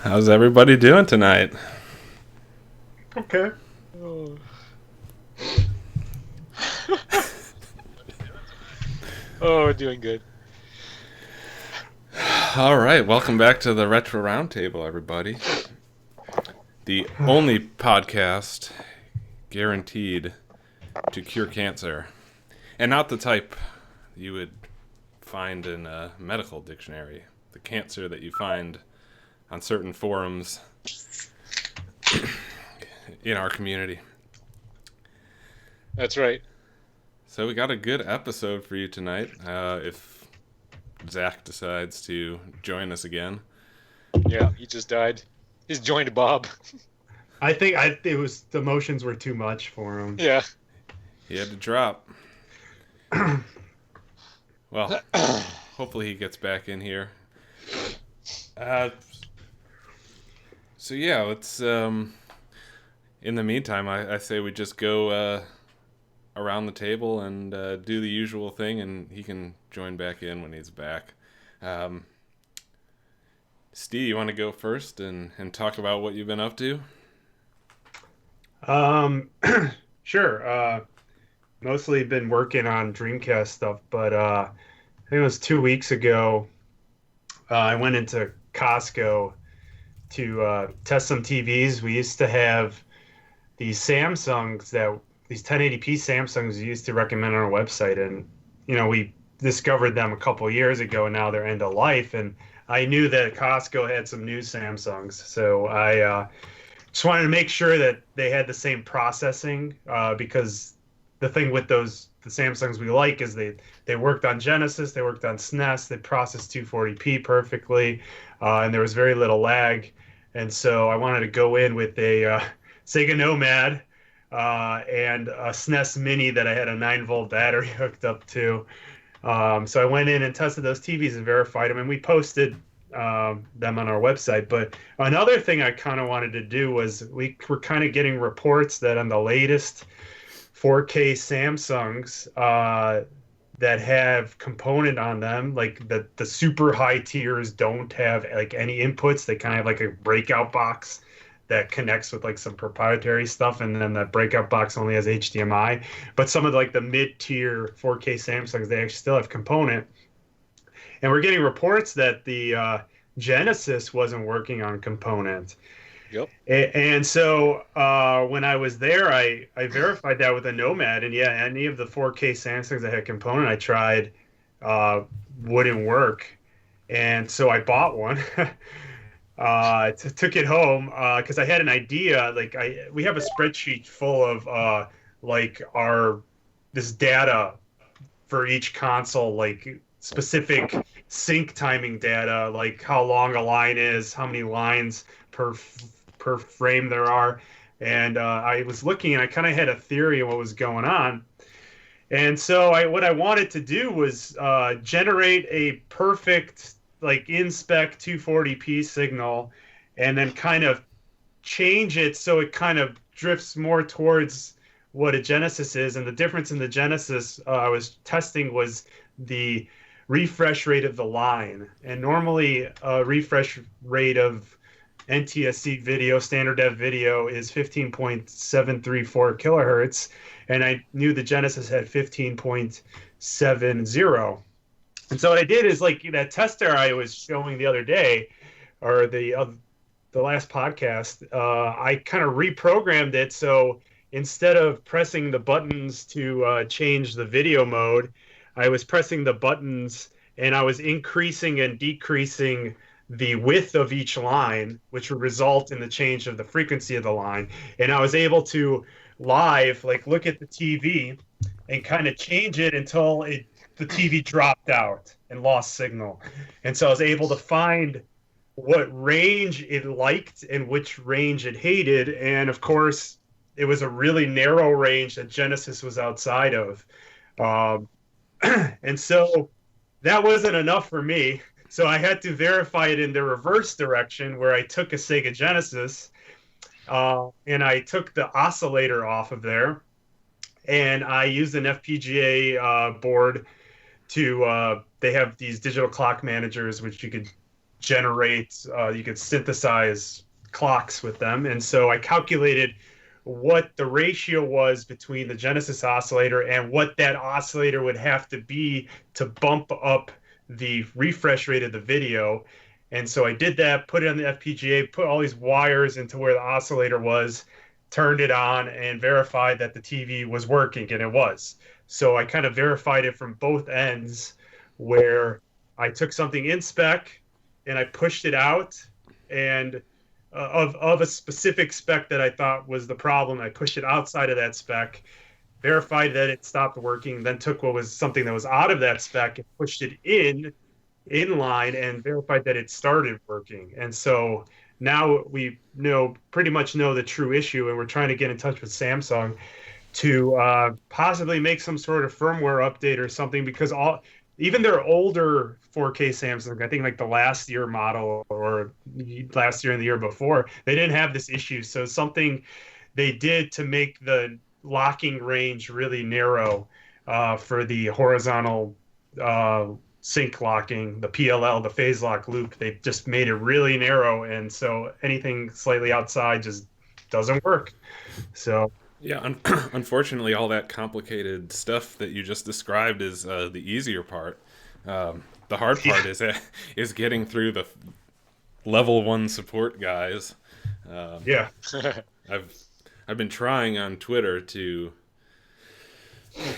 How's everybody doing tonight? Okay. Oh, doing good. All right, welcome back to the Retro Roundtable, everybody. The only podcast guaranteed to cure cancer. And not the type you would find in a medical dictionary. The cancer that you find on certain forums in our community. That's right. So we got a good episode for you tonight. If Zach decides to join us again. Yeah, he just died. He's joined Bob. I think it was the emotions were too much for him. Yeah. He had to drop. Well, hopefully he gets back in here. So yeah, let's. In the meantime, I say we just go around the table and do the usual thing, and he can join back in when he's back. Steve, you want to go first and talk about what you've been up to? Sure. Mostly been working on DreamCast stuff, but I think it was 2 weeks ago. I went into Costco to test some TVs. We used to have these 1080p Samsungs we used to recommend on our website, and we discovered them a couple years ago, and now they're end of life. And I knew that Costco had some new Samsungs, so I just wanted to make sure that they had the same processing, because the thing with the Samsungs we like is they worked on Genesis, they worked on SNES, they processed 240p perfectly, and there was very little lag. And so I wanted to go in with a Sega Nomad and a SNES Mini that I had a 9-volt battery hooked up to. So I went in and tested those TVs and verified them, and we posted them on our website. But another thing I kind of wanted to do was we were kind of getting reports that on the latest 4K Samsungs that have component on them, like the super high tiers don't have like any inputs. They kind of have like a breakout box that connects with like some proprietary stuff, and then that breakout box only has HDMI. But some of the mid-tier 4K Samsungs, they actually still have component. And we're getting reports that the Genesis wasn't working on component. Yep. And so when I was there, I verified that with a Nomad, and yeah, any of the 4K Samsungs that had component I tried wouldn't work. And so I bought one. Took it home because I had an idea. We have a spreadsheet full of this data for each console, like specific sync timing data, like how long a line is, how many lines per frame there are. And I was looking, and I kind of had a theory of what was going on. And so what I wanted to do was generate a perfect in spec 240p signal, and then kind of change it so it kind of drifts more towards what a Genesis is. And the difference in the Genesis I was testing was the refresh rate of the line. And normally a refresh rate of NTSC video, standard def video, is 15.734 kilohertz, and I knew the Genesis had 15.70. And so what I did is that tester I was showing the other day, or the last podcast, I kind of reprogrammed it. So instead of pressing the buttons to change the video mode, I was pressing the buttons, and I was increasing and decreasing the width of each line, which would result in the change of the frequency of the line. And I was able to live look at the TV and kind of change it until the TV dropped out and lost signal. And so I was able to find what range it liked and which range it hated. And of course, it was a really narrow range that Genesis was outside of. And so that wasn't enough for me. So I had to verify it in the reverse direction, where I took a Sega Genesis and I took the oscillator off of there, and I used an FPGA board to. They have these digital clock managers, which you could generate, you could synthesize clocks with them. And so I calculated what the ratio was between the Genesis oscillator and what that oscillator would have to be to bump up the refresh rate of the video. And so I did that, put it on the FPGA, put all these wires into where the oscillator was, turned it on, and verified that the TV was working, and it was. So I kind of verified it from both ends, where I took something in spec and I pushed it out, and of a specific spec that I thought was the problem. I pushed it outside of that spec, verified that it stopped working, then took what was something that was out of that spec and pushed it in line and verified that it started working. And so now we pretty much know the true issue, and we're trying to get in touch with Samsung to possibly make some sort of firmware update or something, because even their older 4K Samsung, I think like the last year model or last year and the year before, they didn't have this issue. So something they did to make the locking range really narrow for the horizontal sync locking, the PLL, the phase lock loop, they just made it really narrow. And so anything slightly outside just doesn't work. So Yeah, unfortunately, all that complicated stuff that you just described is the easier part. The hard part is getting through the level 1 support guys. yeah, I've been trying on Twitter to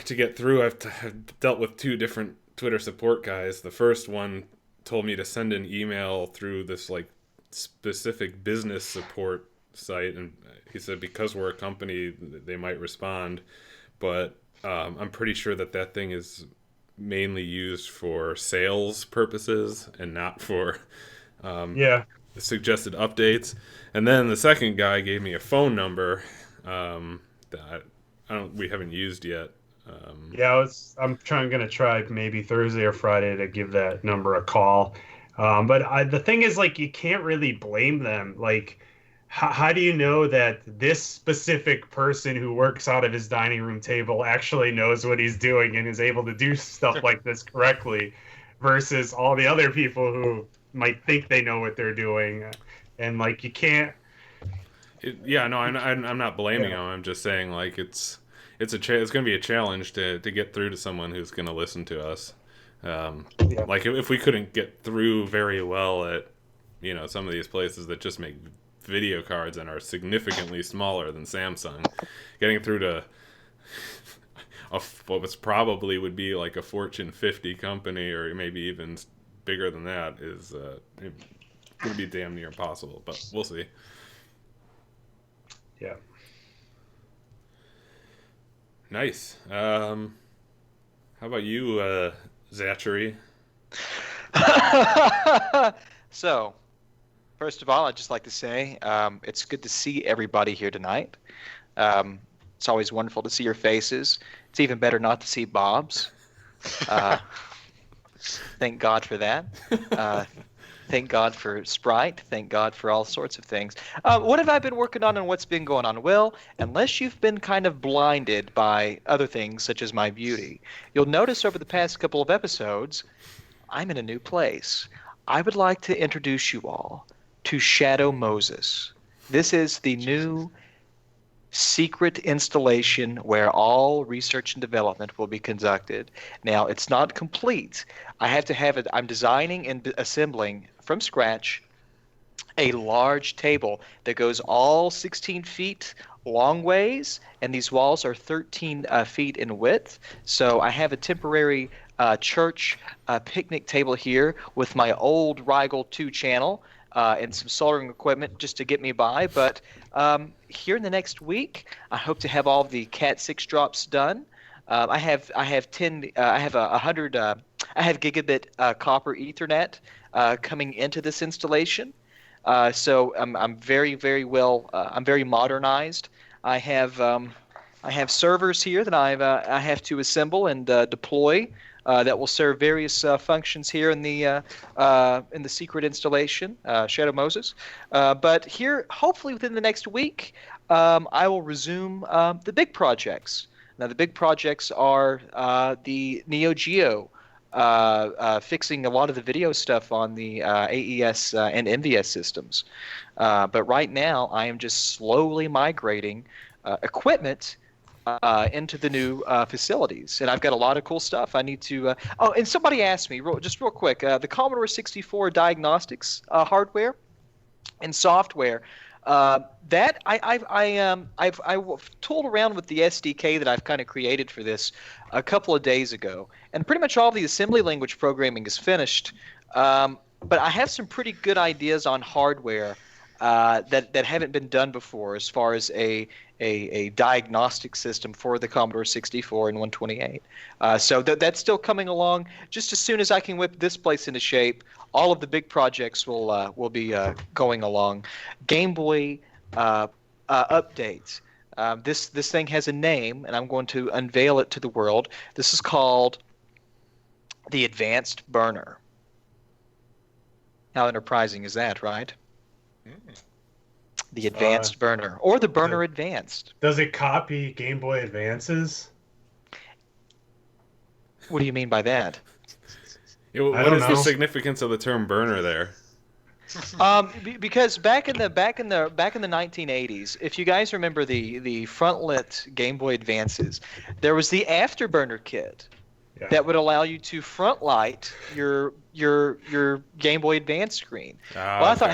get through. I've dealt with 2 different Twitter support guys. The first one told me to send an email through this like specific business support site, and he said because we're a company they might respond, but I'm pretty sure that thing is mainly used for sales purposes and not for suggested updates. And then the second guy gave me a phone number that we haven't used yet. I'm gonna try maybe Thursday or Friday to give that number a call. But the thing is, like, you can't really blame them. Like, how do you know that this specific person who works out of his dining room table actually knows what he's doing and is able to do stuff like this correctly, versus all the other people who might think they know what they're doing? And like, you can't. I'm not blaming him. I'm just saying, like, it's going to be a challenge to get through to someone who's going to listen to us. Like, if we couldn't get through very well at some of these places that just make video cards and are significantly smaller than Samsung, getting through to what was probably would be like a Fortune 50 company, or maybe even bigger than that, is going to be damn near impossible. But we'll see. Yeah. Nice. How about you, Zachary? So, first of all, I'd just like to say it's good to see everybody here tonight. It's always wonderful to see your faces. It's even better not to see Bob's. Thank God for that. Thank God for Sprite. Thank God for all sorts of things. What have I been working on and what's been going on? Well, unless you've been kind of blinded by other things such as my beauty, you'll notice over the past couple of episodes, I'm in a new place. I would like to introduce you all to Shadow Moses. This is the new secret installation where all research and development will be conducted. Now, it's not complete. I have to have it. I'm designing and assembling from scratch a large table that goes all 16 feet long ways, and these walls are 13 feet in width. So I have a temporary church picnic table here with my old Rigel 2 channel and some soldering equipment just to get me by. But here in the next week, I hope to have all the Cat 6 drops done. I have 100 I have gigabit copper Ethernet coming into this installation. So I'm very, very well. I'm very modernized. I have servers here that I have to assemble and deploy that will serve various functions here in the secret installation, Shadow Moses. But here, hopefully within the next week, I will resume the big projects. Now, the big projects are the Neo Geo fixing a lot of the video stuff on the AES and NVS systems. But right now, I am just slowly migrating equipment into the new facilities, and I've got a lot of cool stuff. I need to. Oh, and somebody asked me, real quick, the Commodore 64 diagnostics hardware and software. That I've tooled around with the SDK that I've kind of created for this a couple of days ago, and pretty much all the assembly language programming is finished. But I have some pretty good ideas on hardware that haven't been done before, as far as a diagnostic system for the Commodore 64 and 128. So that's still coming along. Just as soon as I can whip this place into shape, all of the big projects will be going along. Game Boy updates. This thing has a name, and I'm going to unveil it to the world. This is called the Advanced Burner. How enterprising is that, right? The Advanced Burner, or the Burner Advanced. Does it copy Game Boy Advances? What do you mean by that? What is the significance of the term burner there? Because back in the 1980s, if you guys remember the front lit Game Boy Advances, there was the Afterburner kit that would allow you to front light your Game Boy Advance screen. Well, I thought,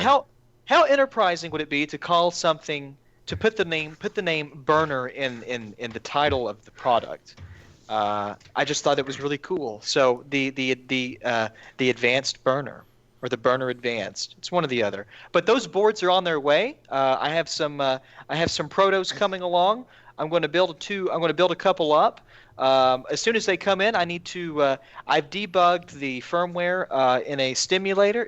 how enterprising would it be to call something, to put the name burner in the title of the product? I just thought it was really cool. So the Advanced Burner, or the Burner Advanced, it's one or the other. But those boards are on their way. I have some protos coming along. I'm going to build a couple up. As soon as they come in, I need to. I've debugged the firmware in a simulator,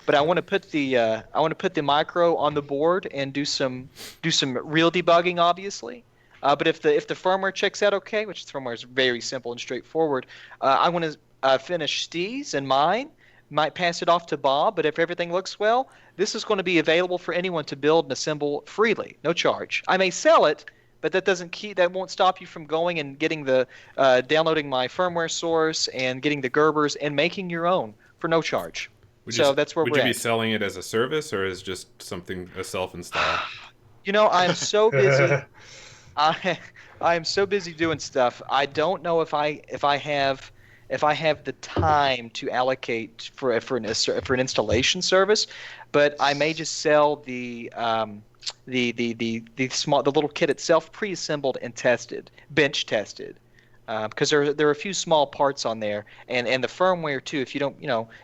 but I want to put the micro on the board and do some real debugging, obviously. But if the firmware checks out okay, which the firmware is very simple and straightforward, I want to finish Steve's and mine. Might pass it off to Bob, but if everything looks well, this is going to be available for anyone to build and assemble freely, no charge. I may sell it, but that won't stop you from going and getting downloading my firmware source and getting the Gerbers and making your own for no charge. That's where we're at. Would you be selling it as a service or as just something, a self-install? I'm so busy. I am so busy doing stuff. I don't know if I have the time to allocate for an installation service, but I may just sell the little kit itself, pre-assembled and tested, bench tested, because there are a few small parts on there, and the firmware too. If you don't,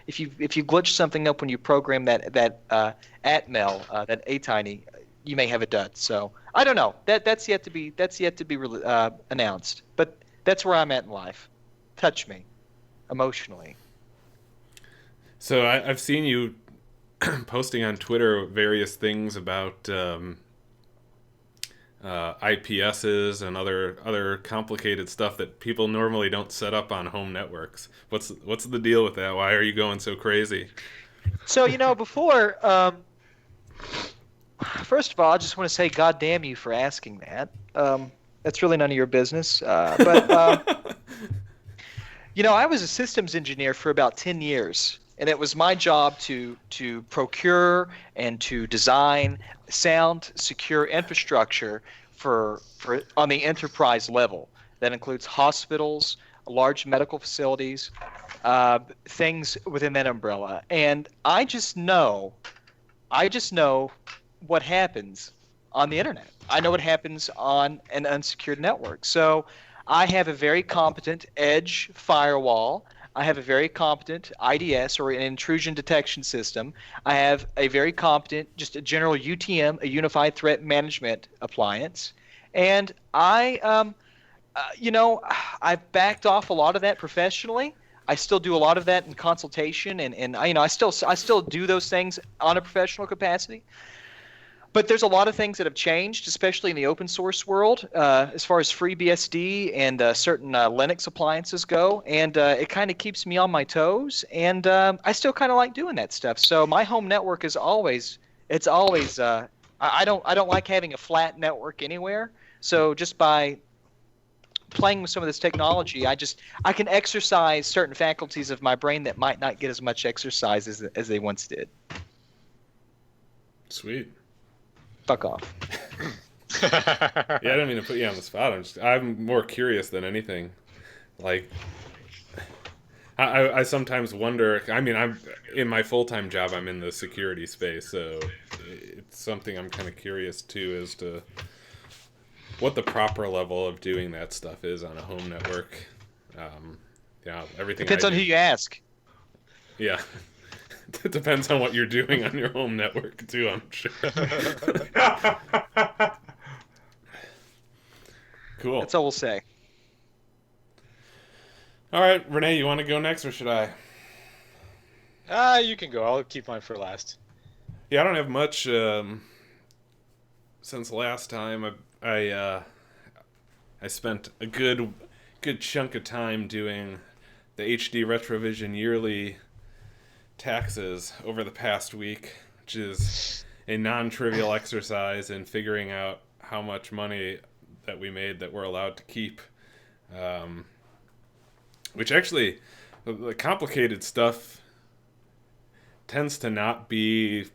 if you glitch something up when you program that Atmel, that ATINY, you may have it done. So I don't know. That's yet to be announced. But that's where I'm at in life. Touch me emotionally. So I've seen you posting on Twitter various things about IPSs and other complicated stuff that people normally don't set up on home networks. What's the deal with that? Why are you going so crazy? So before, first of all, I just want to say, God damn you for asking that. That's really none of your business. But I was a systems engineer for about 10 years. And it was my job to procure and to design sound, secure infrastructure for on the enterprise level. That includes hospitals, large medical facilities, things within that umbrella. And I just know what happens on the internet. I know what happens on an unsecured network. So I have a very competent edge firewall. I have a very competent IDS, or an intrusion detection system. I have a very competent, just a general UTM, a unified threat management appliance. And I've backed off a lot of that professionally. I still do a lot of that in consultation, and I still do those things on a professional capacity. But there's a lot of things that have changed, especially in the open source world, as far as FreeBSD and certain Linux appliances go, and it kind of keeps me on my toes, and I still kind of like doing that stuff. So my home network is always I don't like having a flat network anywhere. So just by playing with some of this technology, I can exercise certain faculties of my brain that might not get as much exercise as they once did. Sweet. Fuck off. Yeah, I don't mean to put you on the spot. I'm more curious than anything. Like, I sometimes wonder. I mean, I'm in my full-time job. I'm in the security space, so it's something I'm kind of curious too as to what the proper level of doing that stuff is on a home network. Yeah, everything Depends on who you ask. Yeah, it depends on what you're doing on your home network too, I'm sure. Cool. That's all we'll say. All right, Renee, you want to go next or should I? You can go. I'll keep mine for last. Yeah, I don't have much since last time. I spent a good chunk of time doing the HD Retrovision yearly taxes over the past week, which is a non-trivial exercise in figuring out how much money that we made that we're allowed to keep. Which actually, the complicated stuff tends to not be,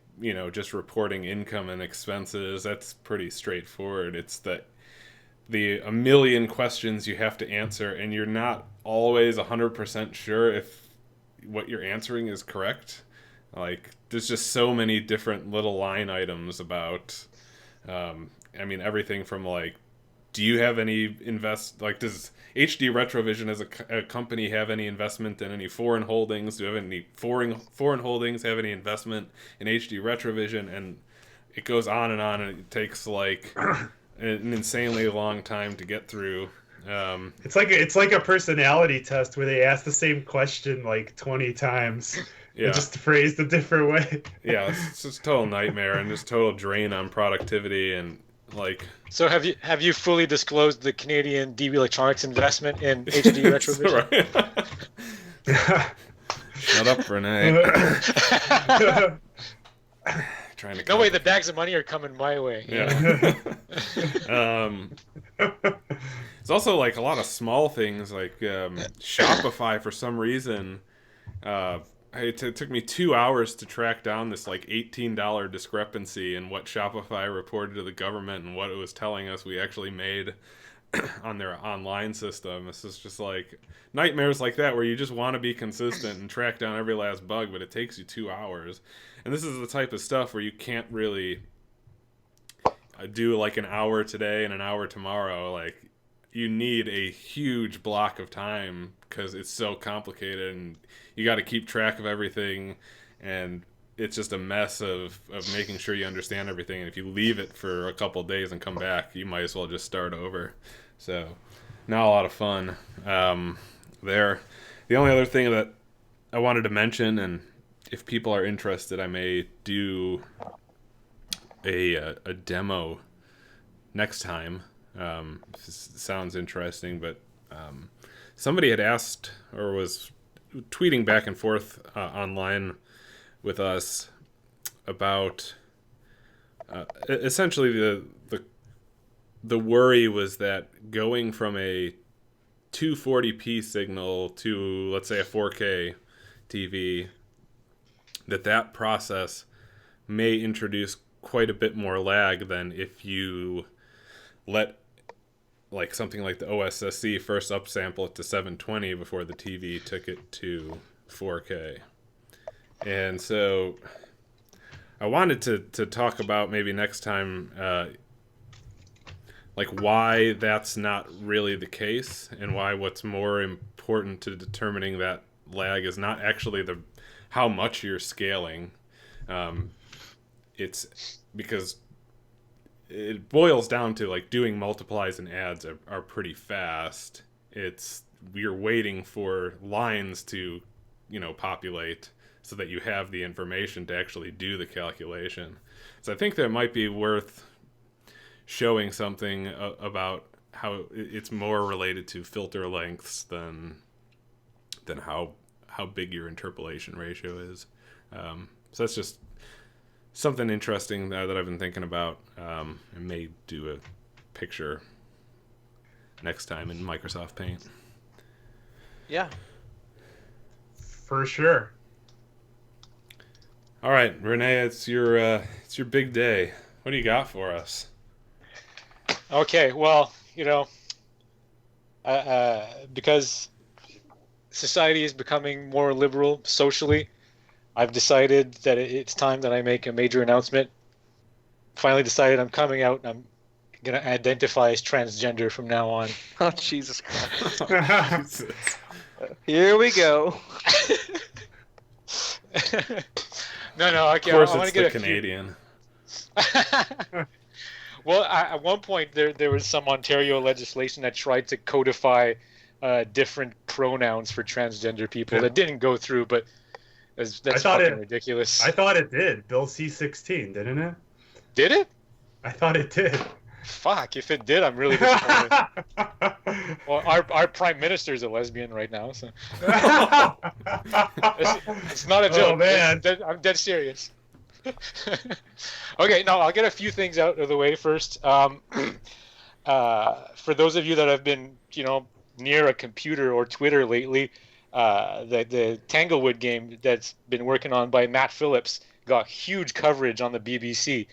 just reporting income and expenses. That's pretty straightforward. It's the a million questions you have to answer, and you're not always 100% sure if what you're answering is correct. Like, there's just so many different little line items about, everything from, like, do you have any does HD Retrovision as a company have any investment in any foreign holdings? Do you have any foreign holdings have any investment in HD Retrovision? And it goes on, and it takes like an insanely long time to get through. It's like a personality test where they ask the same question like 20 times. Yeah. Just phrased a different way. Yeah, it's just a total nightmare and just total drain on productivity and like. So have you fully disclosed the Canadian DB Electronics investment in HD Retrovision? Right. Shut up, Renee. Trying to. No way, the bags of money are coming my way. Yeah. It's also like a lot of small things like Shopify for some reason. It took me 2 hours to track down this like $18 discrepancy in what Shopify reported to the government and what it was telling us we actually made on their online system. This is just like nightmares like that where you just want to be consistent and track down every last bug, but it takes you 2 hours. And this is the type of stuff where you can't really do like an hour today and an hour tomorrow. Like, you need a huge block of time because it's so complicated and you got to keep track of everything, and it's just a mess of making sure you understand everything. And if you leave it for a couple of days and come back, you might as well just start over. So, not a lot of fun there. The only other thing that I wanted to mention, and if people are interested, I may do a demo next time. Sounds interesting, but somebody had asked or was tweeting back and forth online with us about essentially the worry was that going from a 240p signal to, let's say, a 4K TV, that process may introduce quite a bit more lag than if you let like something like the OSSC first upsample it to 720 before the TV took it to 4K. And so I wanted to talk about maybe next time like why that's not really the case and why what's more important to determining that lag is not actually how much you're scaling. It's because it boils down to like doing multiplies and adds are pretty fast. We're waiting for lines to, populate so that you have the information to actually do the calculation. So I think that might be worth showing something about how it's more related to filter lengths than how big your interpolation ratio is. So that's just something interesting that I've been thinking about. I may do a picture next time in Microsoft Paint. Yeah. For sure. All right, Renee, it's your big day. What do you got for us? Okay, well, because society is becoming more liberal socially, I've decided that it's time that I make a major announcement. Finally decided I'm coming out and I'm going to identify as transgender from now on. Oh, Jesus Christ. Jesus. Here we go. No, okay. Of course, I want it's to get the Canadian. Well, at one point there was some Ontario legislation that tried to codify different pronouns for transgender people. That didn't go through, but that's fucking ridiculous. I thought it did. Bill C-16, didn't it? Did it? I thought it did. Fuck, if it did, I'm really disappointed. Well, our prime minister is a lesbian right now, so it's not a joke. Oh, man. I'm dead serious. Okay, no, I'll get a few things out of the way first. For those of you that have been, near a computer or Twitter lately, the Tanglewood game that's been working on by Matt Phillips got huge coverage on the BBC.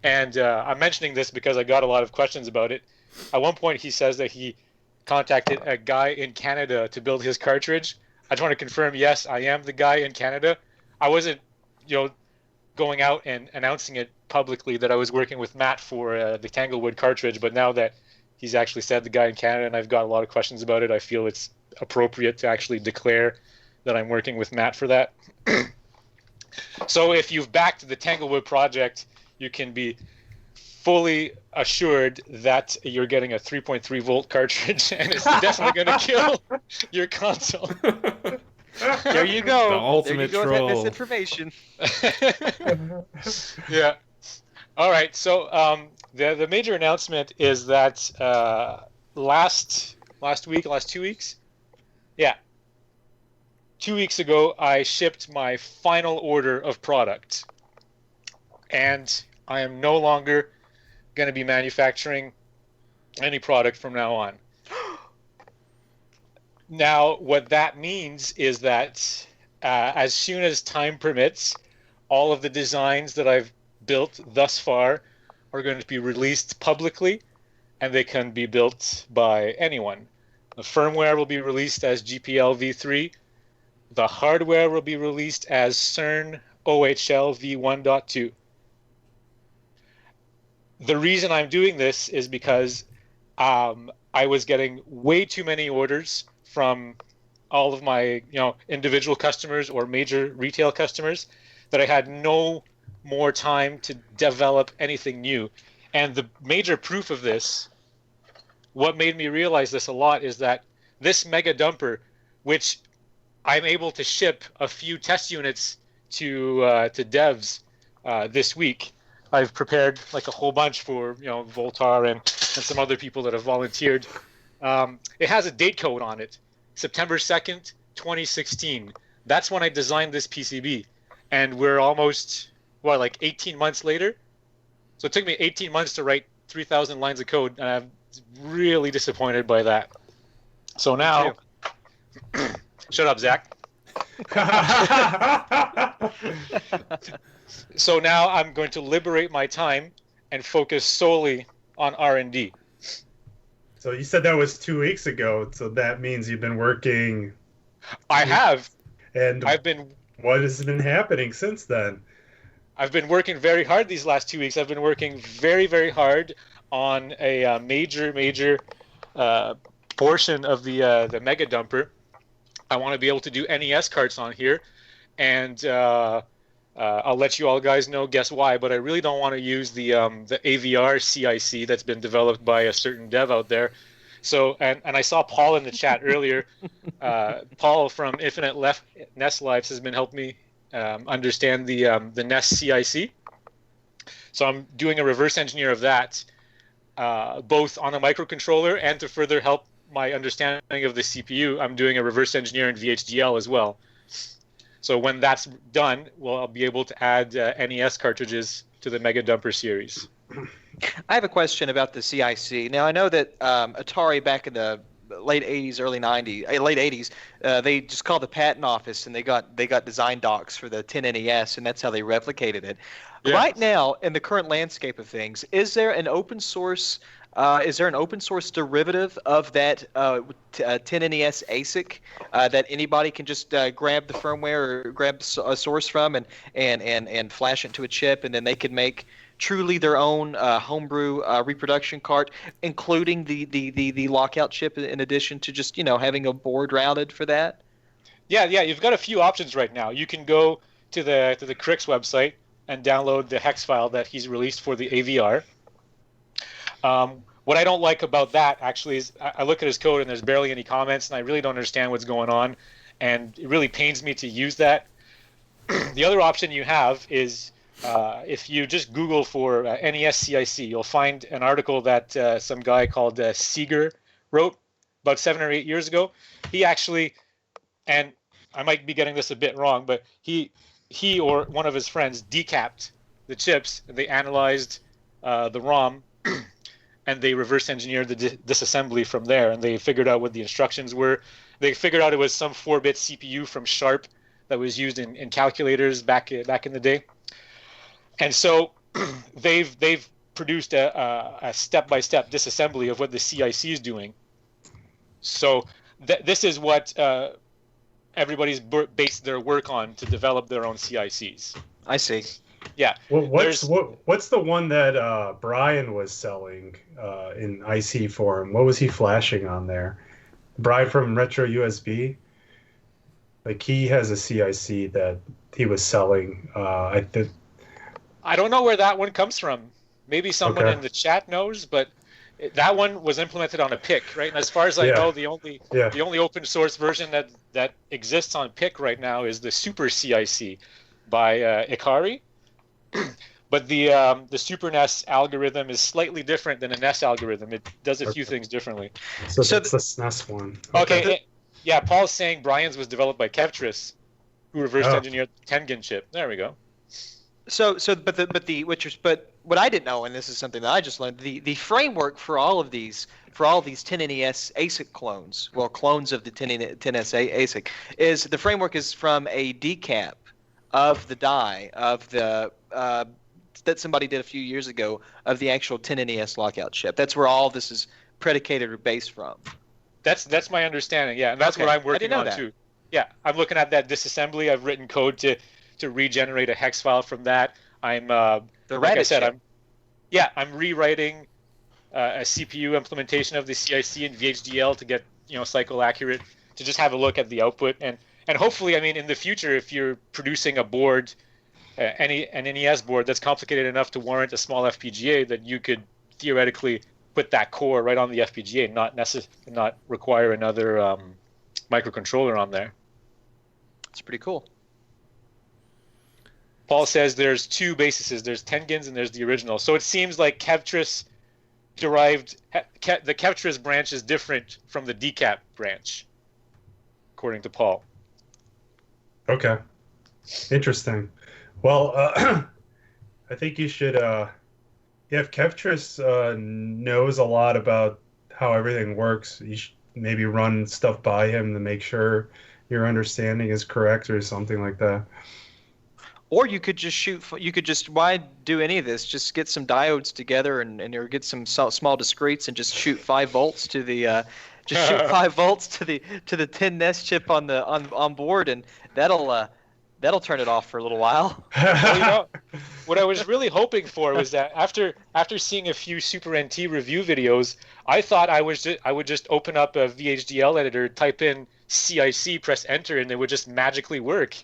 And I'm mentioning this because I got a lot of questions about it. At one point, he says that he contacted a guy in Canada to build his cartridge. I just want to confirm, yes, I am the guy in Canada. I wasn't, going out and announcing it publicly that I was working with Matt for the Tanglewood cartridge, but now that he's actually said the guy in Canada and I've got a lot of questions about it, I feel it's appropriate to actually declare that I'm working with Matt for that. So if you've backed the Tanglewood project, you can be fully assured that you're getting a 3.3 volt cartridge and it's definitely going to kill your console. There you go. The ultimate there you go troll. with that misinformation. Yeah. All right. So the major announcement is that last 2 weeks, yeah, 2 weeks ago, I shipped my final order of product, and I am no longer going to be manufacturing any product from now on. Now, what that means is that as soon as time permits, all of the designs that I've built thus far are going to be released publicly, and they can be built by anyone. The firmware will be released as GPL v3. The hardware will be released as CERN OHL v1.2. The reason I'm doing this is because I was getting way too many orders from all of my individual customers or major retail customers that I had no more time to develop anything new. And the major proof of this, what made me realize this a lot, is that this mega dumper, which I'm able to ship a few test units to devs this week. I've prepared like a whole bunch for Voultar and some other people that have volunteered. It has a date code on it, September 2nd, 2016. That's when I designed this PCB, and we're almost 18 months later. So it took me 18 months to write 3,000 lines of code, and I'm really disappointed by that. So now, shut up, Zach. So now I'm going to liberate my time and focus solely on R&D. So you said that was 2 weeks ago, so that means you've been working. I have. And what has been happening since then? I've been working very hard these last 2 weeks. I've been working very, very hard on a major portion of the Mega Dumper. I want to be able to do NES carts on here, and I'll let you all guys know, guess why, but I really don't want to use the AVR CIC that's been developed by a certain dev out there. So, and I saw Paul in the chat earlier. Paul from Infinite NES Lives has been helping me understand the NES CIC. So I'm doing a reverse engineer of that, both on a microcontroller, and to further help my understanding of the CPU, I'm doing a reverse engineer in VHDL as well. So when that's done, I'll be able to add NES cartridges to the Mega Dumper series. I have a question about the CIC. Now I know that Atari back in the late '80s, early '90s, late '80s, they just called the patent office and they got design docs for the 10 NES, and that's how they replicated it. Yeah. Right now, in the current landscape of things, is there an open source derivative of that 10 NES ASIC that anybody can just grab the firmware or grab a source from and flash it into a chip, and then they can make truly their own homebrew reproduction cart, including the lockout chip in addition to just having a board routed for that? Yeah, you've got a few options right now. You can go to the Crix website and download the hex file that he's released for the AVR. What I don't like about that actually is I look at his code and there's barely any comments, and I really don't understand what's going on, and it really pains me to use that. The other option you have is if you just Google for NES CIC, you'll find an article that some guy called Seeger wrote about 7 or 8 years ago. He actually, and I might be getting this a bit wrong, but he or one of his friends decapped the chips, and they analyzed the ROM, and they reverse engineered the disassembly from there, and they figured out what the instructions were. They figured out it was some 4-bit CPU from Sharp that was used in calculators back in the day. And so they've produced a step-by-step disassembly of what the CIC is doing. So this is what everybody's based their work on to develop their own CICs. I see. Yeah. Well, what's the one that Brian was selling in IC forum? What was he flashing on there? Brian from Retro USB. Like, he has a CIC that he was selling. I don't know where that one comes from. Maybe someone in the chat knows, but that one was implemented on a PIC, right? And as far as I know, the only open source version that exists on PIC right now is the Super CIC by Ikari. But the Super NES algorithm is slightly different than a NES algorithm. It does a few things differently. So that's the SNES one. Okay. Yeah, Paul's saying Brian's was developed by Kevtris, who reverse engineered the Tengen chip. There we go. But what I didn't know, and this is something that I just learned, the framework for all these 10 NES ASIC clones, clones of the 10 NES ASIC, is the framework is from a decap of the die of the that somebody did a few years ago of the actual 10 NES lockout chip. That's where all this is predicated or based from. That's my understanding. Yeah, and that's what I'm working on too. Yeah, I'm looking at that disassembly. I've written code to regenerate a hex file from that. I'm like I said, I'm rewriting a CPU implementation of the CIC and VHDL to get cycle accurate, to just have a look at the output, and hopefully, I mean, in the future, if you're producing a board, an NES board that's complicated enough to warrant a small FPGA, that you could theoretically put that core right on the FPGA, and not require another microcontroller on there. It's pretty cool. Paul says there's two bases. There's Tengens and there's the original. So it seems like Kevtris the Kevtris branch is different from the decap branch, according to Paul. Okay. Interesting. Well, I think you should, if Kevtris knows a lot about how everything works, you should maybe run stuff by him to make sure your understanding is correct or something like that. Or you could just why do any of this? Just get some diodes together and or get some small discretes and just shoot 5 volts to the shoot 5 volts to the 10 NES chip on board, and that'll turn it off for a little while. Well, what I was really hoping for was that after seeing a few Super NT review videos, I thought I would just open up a VHDL editor, type in CIC, press enter, and it would just magically work.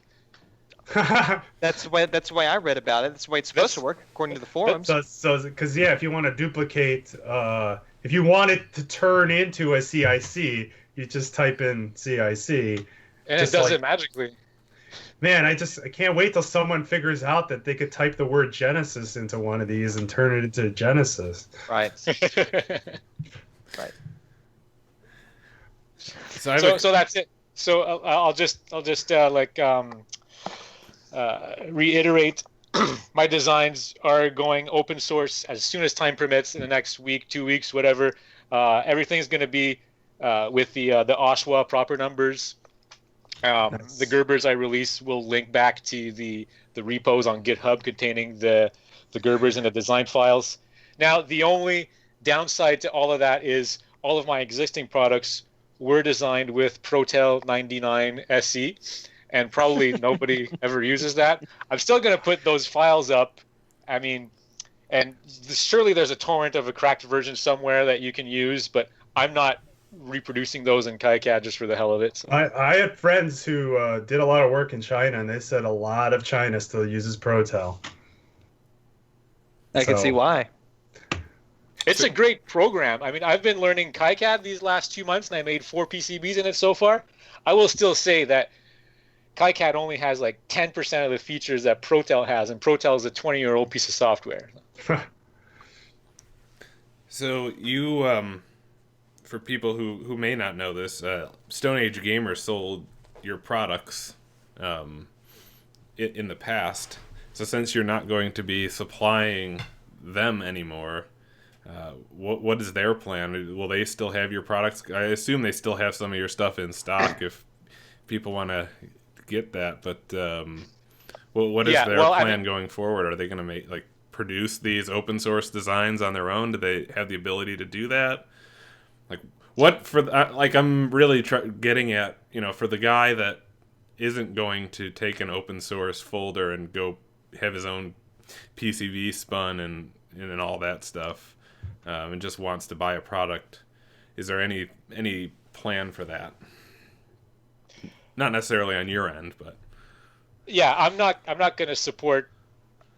That's the way I read about it. That's the way it's supposed to work, according to the forums. So, because if you want to duplicate, if you want it to turn into a CIC, you just type in CIC, and it does it magically. Man, I can't wait till someone figures out that they could type the word Genesis into one of these and turn it into Genesis. Right. Right. So that's it. So I'll just reiterate my designs are going open source as soon as time permits in the next week, 2 weeks, whatever. Everything's going to be with the Oshawa proper numbers. Nice. The Gerbers I release will link back to the repos on GitHub containing the Gerbers and the design files. Now, the only downside to all of that is all of my existing products were designed with Protel 99 SE, and probably nobody ever uses that. I'm still going to put those files up. I mean, and surely there's a torrent of a cracked version somewhere that you can use, but I'm not reproducing those in KiCad just for the hell of it. So. I had friends who did a lot of work in China, and they said a lot of China still uses Protel. I can see why. It's a great program. I mean, I've been learning KiCad these last 2 months, and I made 4 PCBs in it so far. I will still say that KiCad only has like 10% of the features that Protel has, and Protel is a 20-year-old piece of software. So you, for people who may not know this, Stone Age Gamer sold your products in the past. So since you're not going to be supplying them anymore, what is their plan? Will they still have your products? I assume they still have some of your stuff in stock if people want to get that. But what is their plan going forward? Are they going to produce these open source designs on their own? Do they have the ability to do that? I'm really getting at, for the guy that isn't going to take an open source folder and go have his own PCB spun and all that stuff, and just wants to buy a product. Is there any plan for that? Not necessarily on your end, but yeah, I'm not going to support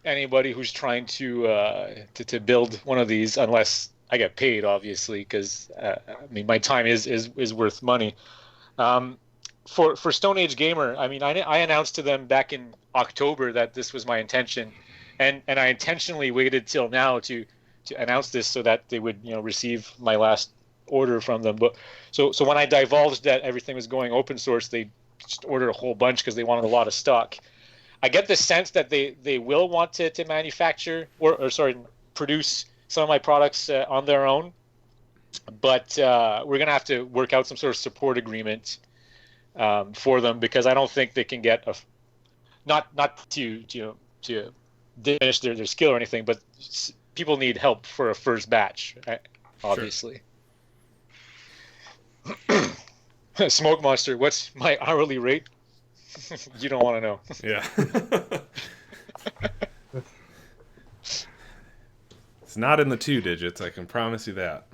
anybody who's trying to build one of these unless I get paid, obviously, because I mean my time is worth money. For Stone Age Gamer, I mean I announced to them back in October that this was my intention, and I intentionally waited till now to announce this so that they would receive my last order from them. But so when I divulged that everything was going open source, they just ordered a whole bunch because they wanted a lot of stock. I get the sense that they will want to manufacture or produce some of my products on their own, but we're gonna have to work out some sort of support agreement for them, because I don't think they can get not to diminish their skill or anything, but people need help for a first batch, right? Obviously. Sure. Smoke Monster, what's my hourly rate? You don't want to know. Yeah. It's not in the 2 digits, I can promise you that.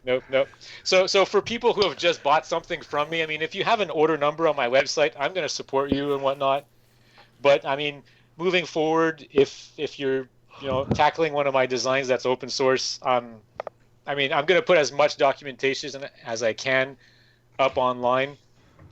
Nope. So for people who have just bought something from me, I mean, if you have an order number on my website, I'm going to support you and whatnot. But I mean, moving forward, if you're tackling one of my designs that's open source, I mean, I'm going to put as much documentation as I can up online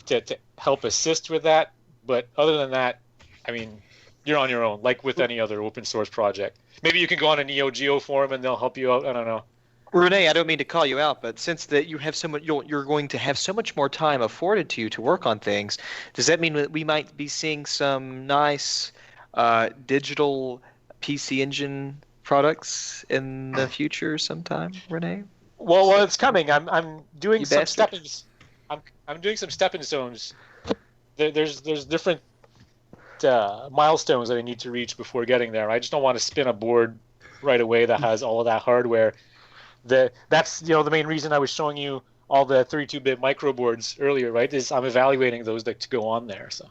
to help assist with that. But other than that, I mean, you're on your own, like with any other open source project. Maybe you can go on a Neo Geo forum and they'll help you out. I don't know. Renee, I don't mean to call you out, but since that you have so much, you're going to have so much more time afforded to you to work on things, does that mean that we might be seeing some nice digital PC Engine products in the future sometime, Renee? Well, it's coming. I'm doing some stepping. I'm doing some stepping stones. There's different milestones that I need to reach before getting there. I just don't want to spin a board right away that has all of that hardware. That's the main reason I was showing you all the 32-bit micro boards earlier, right? Is I'm evaluating those to go on there. So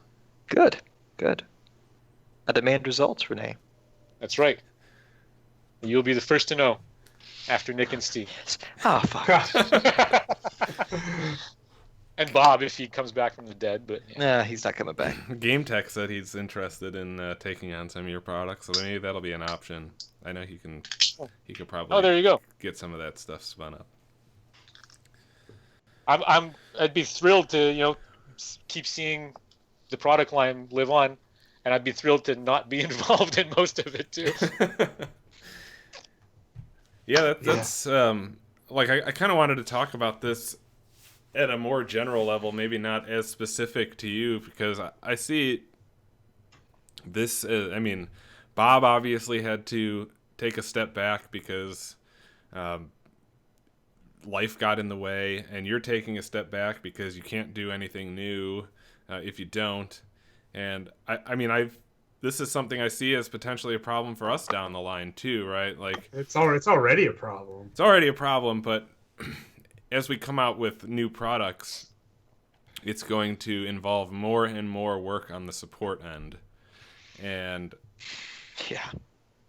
good. I demand results, Renee. That's right. You'll be the first to know after Nick and Steve. Oh, fuck. And Bob, if he comes back from the dead, but yeah, he's not coming back. Game Tech said he's interested in taking on some of your products, so maybe that'll be an option. I know he could probably. Oh, there you go. Get some of that stuff spun up. I'd be thrilled to keep seeing the product line live on, and I'd be thrilled to not be involved in most of it too. Yeah, that's I kind of wanted to talk about this at a more general level, maybe not as specific to you, because I see this, Bob obviously had to take a step back because life got in the way, and you're taking a step back because you can't do anything new if you don't. And this is something I see as potentially a problem for us down the line too, right? Like It's already a problem. It's already a problem, but as we come out with new products, it's going to involve more and more work on the support end. And Yeah.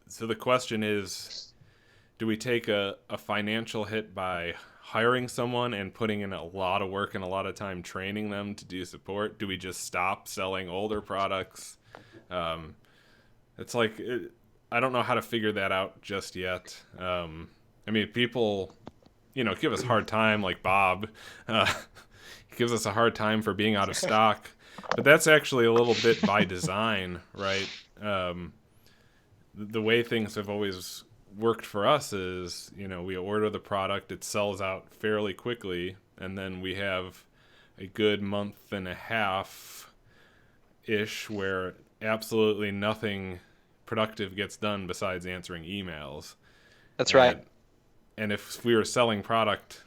so the question is, do we take a financial hit by hiring someone and putting in a lot of work and a lot of time training them to do support? Do we just stop selling older products? It's like, I don't know how to figure that out just yet. People, give us a hard time, like Bob. He gives us a hard time for being out of stock. But that's actually a little bit by design, right? The way things have always worked for us is, we order the product, it sells out fairly quickly, and then we have a good month and a half-ish where absolutely nothing productive gets done besides answering emails. That's right. And if we were selling product,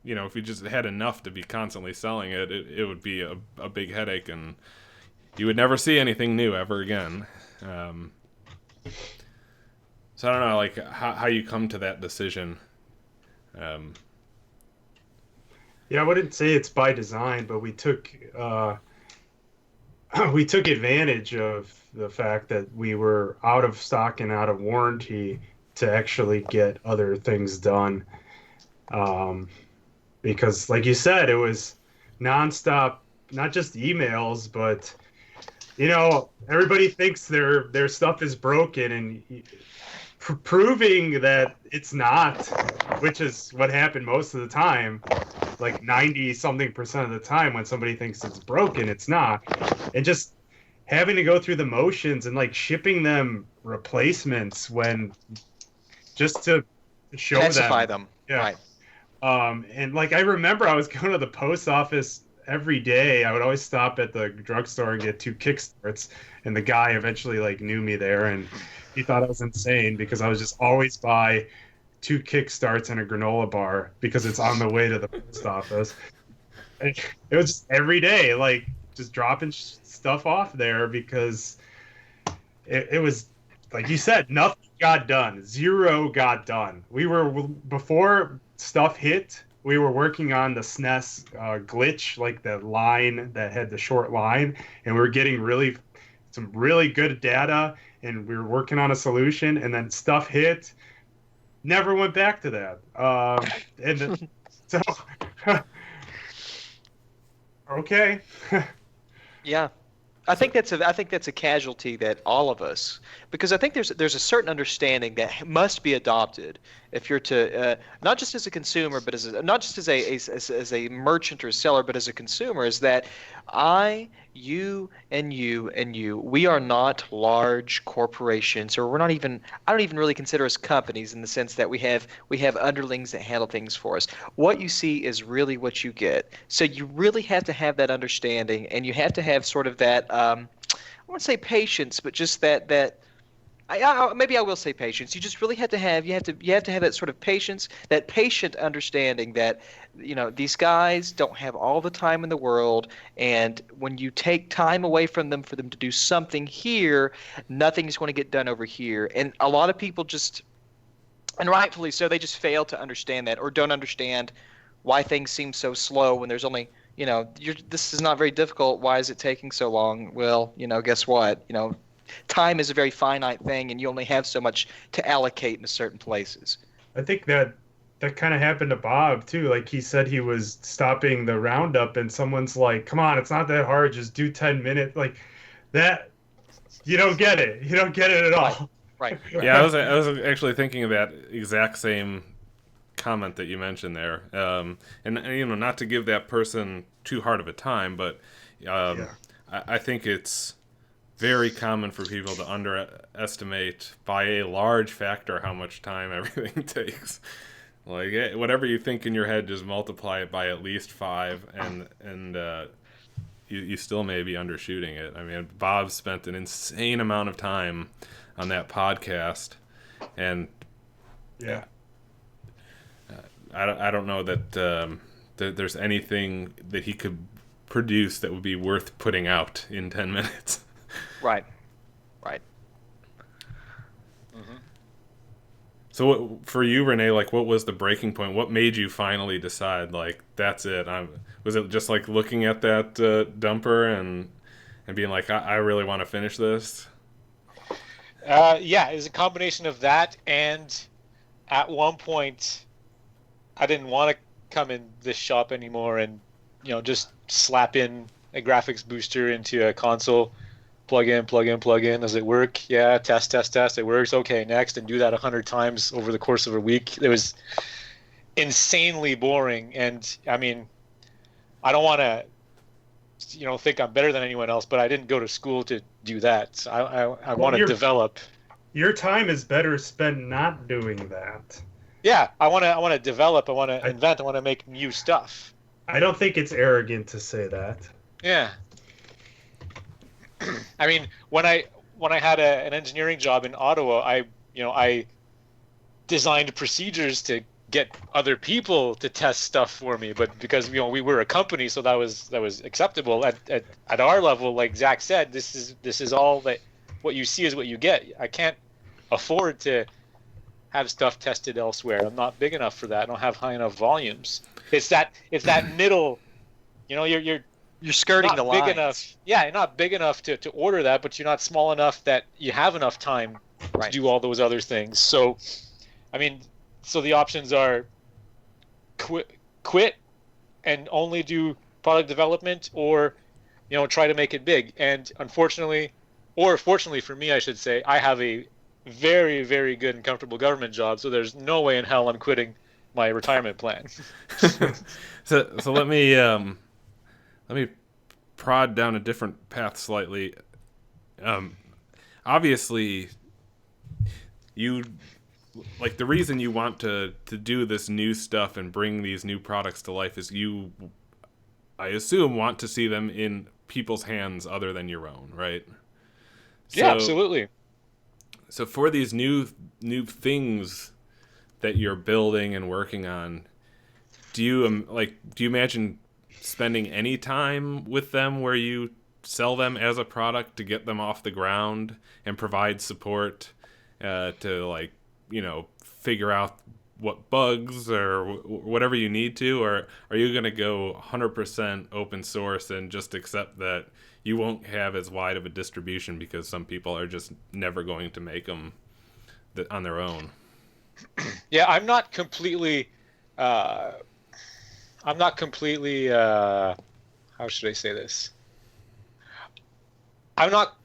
if we just had enough to be constantly selling it, it would be a big headache, and you would never see anything new ever again. So I don't know, like how you come to that decision. Yeah, I wouldn't say it's by design, but we took advantage of the fact that we were out of stock and out of warranty to actually get other things done. Because, like you said, it was nonstop, not just emails, but everybody thinks their stuff is broken, and proving that it's not, which is what happened most of the time, like 90-something% of the time when somebody thinks it's broken, it's not. And just having to go through the motions and like shipping them replacements when just to show Specify them. Yeah. Right. And like I remember I was going to the post office every day. I would always stop at the drugstore and get 2 kickstarts, and the guy eventually like knew me there, and he thought I was insane because I was just always buy 2 kickstarts and a granola bar because it's on the way to the post office. And it was just every day, like just dropping stuff off there because it was, like you said, nothing got done. 0 got done. We were, before stuff hit, we were working on the SNES glitch, like the line that had the short line, and we were getting some really good data, and we were working on a solution, and then stuff hit. Never went back to that. And so, okay. Yeah. I think that's a casualty that all of us, because I think there's a certain understanding that must be adopted if you're to not just as a consumer, but not just as a merchant or seller, but as a consumer, is that you, we are not large corporations, or I don't even really consider us companies in the sense that we have underlings that handle things for us. What you see is really what you get. So you really have to have that understanding, and you have to have sort of that I won't say patience, but just that maybe I will say patience. You just really have to have that sort of patience, that patient understanding that these guys don't have all the time in the world, and when you take time away from them for them to do something here, nothing is going to get done over here. And a lot of people just, and rightfully so, they just fail to understand that, or don't understand why things seem so slow when there's only this is not very difficult. Why is it taking so long? Well, guess what? Time is a very finite thing, and you only have so much to allocate in certain places. I think that kind of happened to Bob too. Like he said he was stopping the roundup, and someone's like, "Come on, it's not that hard. Just do 10 minutes." Like that, you don't get it. You don't get it at all. Right. Yeah, I was actually thinking of that exact same comment that you mentioned there, and not to give that person too hard of a time, but I think it's very common for people to underestimate by a large factor how much time everything takes. Like whatever you think in your head, just multiply it by at least 5, and you still may be undershooting it. I mean, Bob spent an insane amount of time on that podcast, and Yeah. I don't know that there's anything that he could produce that would be worth putting out in 10 minutes. Right. So for you, Renee, like, what was the breaking point? What made you finally decide, like, that's it? Was it just like looking at that dumper and being like, I really want to finish this? Yeah, it was a combination of that, and at one point, I didn't want to come in this shop anymore and, just slap in a graphics booster into a console, plug in. Does it work? Yeah, test. It works. Okay, next, and do that 100 times over the course of a week. It was insanely boring, and I mean, I don't want to, think I'm better than anyone else, but I didn't go to school to do that. I want to develop. Your time is better spent not doing that. Yeah, I want to develop. I want to invent. I want to make new stuff. I don't think it's arrogant to say that. Yeah. I mean, when I had an engineering job in Ottawa, I designed procedures to get other people to test stuff for me, but because we were a company, so that was acceptable. At our level, like Zach said, this is all that what you see is what you get. I can't afford to have stuff tested elsewhere. I'm not big enough for that. I don't have high enough volumes. It's that middle, You're skirting the line. Big enough. Yeah, you're not big enough to order that, but you're not small enough that you have enough time to do all those other things. So, I mean, the options are quit and only do product development, or try to make it big. And unfortunately, or fortunately for me, I should say, I have a very, very good and comfortable government job, so there's no way in hell I'm quitting my retirement plan. So let me prod down a different path slightly. Obviously, you like the reason you want to do this new stuff and bring these new products to life is you, I assume, want to see them in people's hands other than your own, right? Yeah, absolutely. So for these new things that you're building and working on, do you imagine spending any time with them where you sell them as a product to get them off the ground and provide support to figure out what bugs or whatever you need to, or are you going to go 100% open source and just accept that you won't have as wide of a distribution because some people are just never going to make them on their own? Yeah, I'm not completely how should I say this? I'm not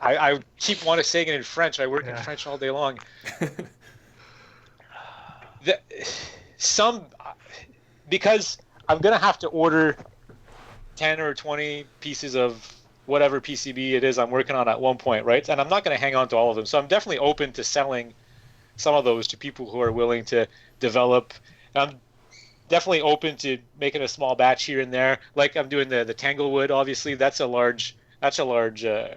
I keep wanting to say it in French. I work in French all day long. Because I'm going to have to order 10 or 20 pieces of whatever PCB it is I'm working on at one point, right? And I'm not going to hang on to all of them. So I'm definitely open to selling some of those to people who are willing to develop. I'm definitely open to making a small batch here and there. Like I'm doing the Tanglewood, obviously. That's a large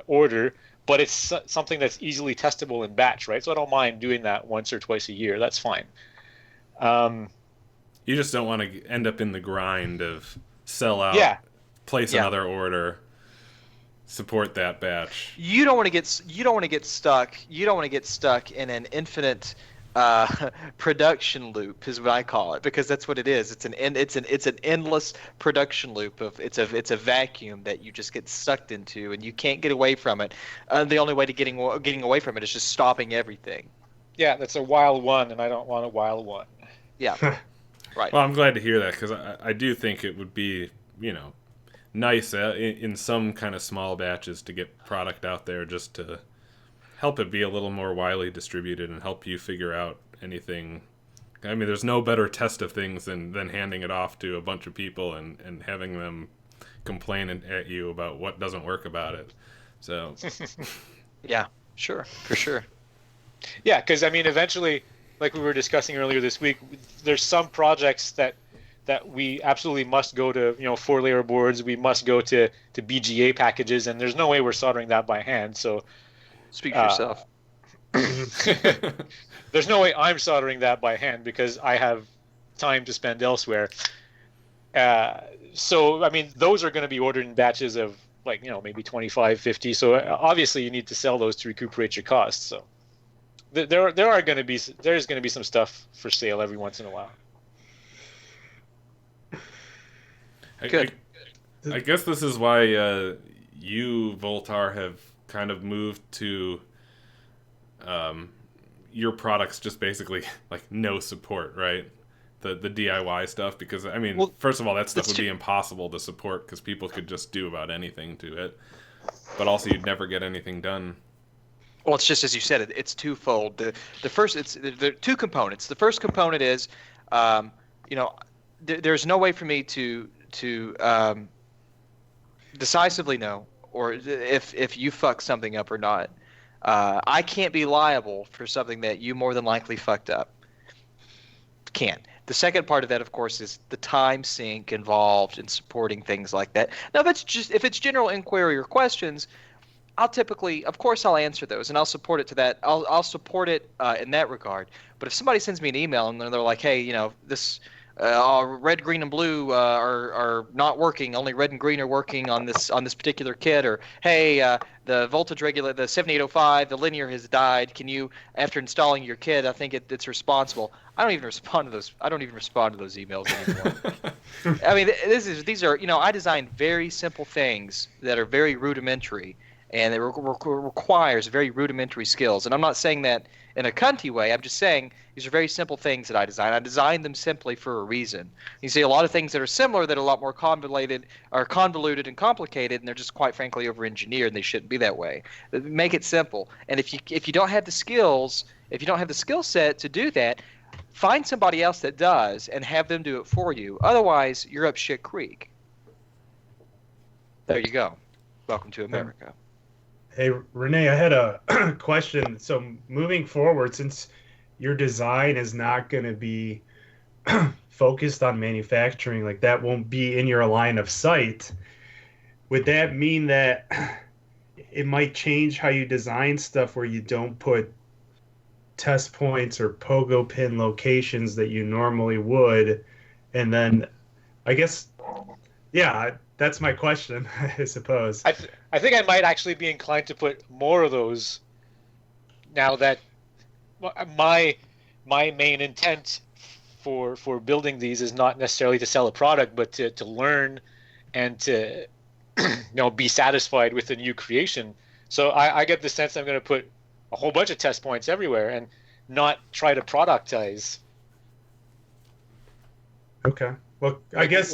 order, but it's something that's easily testable in batch, right? So I don't mind doing that once or twice a year. That's fine. You just don't want to end up in the grind of sell out, place another order, support that batch. You don't want to get stuck. You don't want to get stuck in an infinite production loop, is what I call it, because that's what it is. It's an endless production loop of it's a vacuum that you just get sucked into and you can't get away from it. The only way to getting away from it is just stopping everything. Yeah, that's a wild one, and I don't want a wild one. Yeah. Right. Well, I'm glad to hear that, because I do think it would be, nice in some kind of small batches to get product out there just to help it be a little more widely distributed and help you figure out anything. I mean, there's no better test of things than handing it off to a bunch of people and having them complain at you about what doesn't work about it. So, yeah, sure, for sure. Yeah, because I mean, eventually, like we were discussing earlier this week, there's some projects that that we absolutely must go to 4-layer boards. We must go to BGA packages, and there's no way we're soldering that by hand. So Speak for yourself. There's no way I'm soldering that by hand because I have time to spend elsewhere. So I mean, those are going to be ordered in batches of maybe 25, 50. So obviously you need to sell those to recuperate your costs. So there's going to be some stuff for sale every once in a while. Good. I guess this is why you, Voultar, have kind of moved to your products just basically no support, right? The DIY stuff, because I mean, first of all, that stuff would be impossible to support because people could just do about anything to it, but also you'd never get anything done. Well, it's just as you said, it's twofold. The first, the two components. The first component is, there's no way for me to decisively know, or if you fuck something up or not. I can't be liable for something that you more than likely fucked up. Can't. The second part of that, of course, is the time sink involved in supporting things like that. Now, if it's general inquiry or questions, I'll typically, of course, I'll answer those and I'll support it to that. I'll support it in that regard. But if somebody sends me an email and they're like, hey, this red, green, and blue are not working. Only red and green are working on this particular kit. Or hey, the voltage regulator, the 7805, the linear has died. Can you, after installing your kit, I think it's responsible. I don't even respond to those. I don't even respond to those emails anymore. I mean, these are I design very simple things that are very rudimentary, and it requires very rudimentary skills. And I'm not saying that in a cunty way. I'm just saying these are very simple things that I design. I designed them simply for a reason. You see a lot of things that are similar that are a lot more convoluted and complicated, and they're just quite frankly over-engineered, and they shouldn't be that way. Make it simple. And if you don't have the skills, if you don't have the skill set to do that, find somebody else that does and have them do it for you. Otherwise, you're up shit creek. There you go. Welcome to America. Hey, Renee, I had a question. So moving forward, since your design is not going to be focused on manufacturing, that won't be in your line of sight, would that mean that it might change how you design stuff where you don't put test points or pogo pin locations that you normally would? And then I guess, yeah, that's my question, I suppose. I think I might actually be inclined to put more of those now that my main intent for building these is not necessarily to sell a product, but to learn and to be satisfied with the new creation. So I get the sense I'm going to put a whole bunch of test points everywhere and not try to productize. Okay. Well, I guess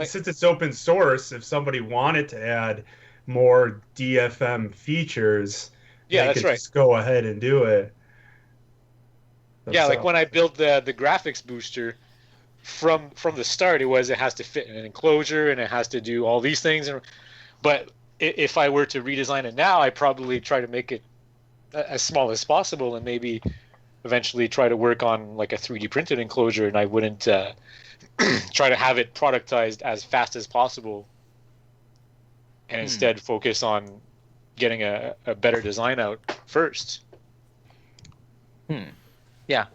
since it's open source, if somebody wanted to add more DFM features, they could just go ahead and do it. Yeah, like when I built the graphics booster, from the start, it has to fit in an enclosure and it has to do all these things. But if I were to redesign it now, I'd probably try to make it as small as possible and maybe eventually try to work on like a 3D printed enclosure, and I wouldn't try to have it productized as fast as possible and instead focus on getting a better design out first. Yeah.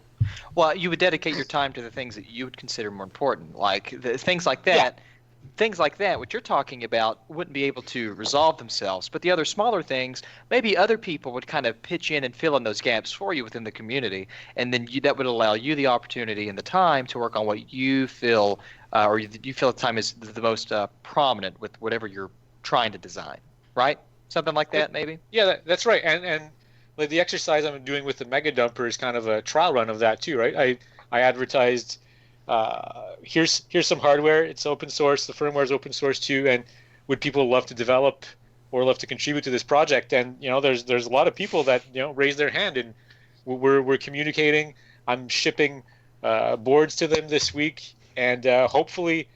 Well, you would dedicate your time to the things that you would consider more important, like things like that. Yeah. Things like that, what you're talking about, wouldn't be able to resolve themselves. But the other smaller things, maybe other people would kind of pitch in and fill in those gaps for you within the community, and then that would allow you the opportunity and the time to work on what you feel, or you feel the time is the most prominent with whatever you're trying to design, right? Something like that, maybe? Yeah, that's right. And like the exercise I'm doing with the Mega Dumper is kind of a trial run of that too, right? I advertised, here's some hardware, it's open source, the firmware is open source too, and would people love to develop or love to contribute to this project? And there's a lot of people that raise their hand, and we're communicating. I'm shipping boards to them this week, and hopefully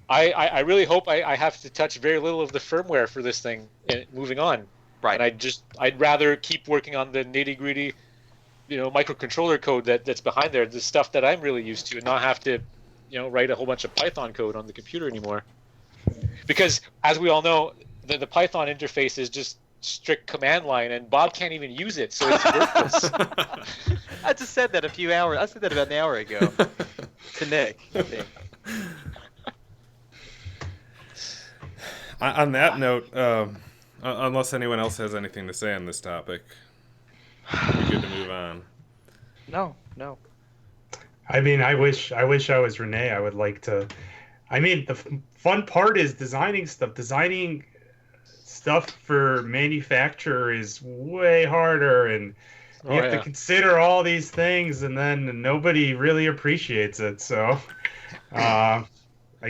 I really hope I have to touch very little of the firmware for this thing moving on. Right. And I'd rather keep working on the nitty-gritty microcontroller code that's behind there, the stuff that I'm really used to, and not have to write a whole bunch of Python code on the computer anymore. Because, as we all know, the Python interface is just strict command line, and Bob can't even use it, so it's worthless. I just said that I said that about an hour ago to Nick. On that note, unless anyone else has anything to say on this topic, we're good to move on. No. I mean, I wish I was René. I would like to. I mean, the fun part is designing stuff. Designing stuff for manufacturer is way harder, and you have to consider all these things, and then nobody really appreciates it. So, I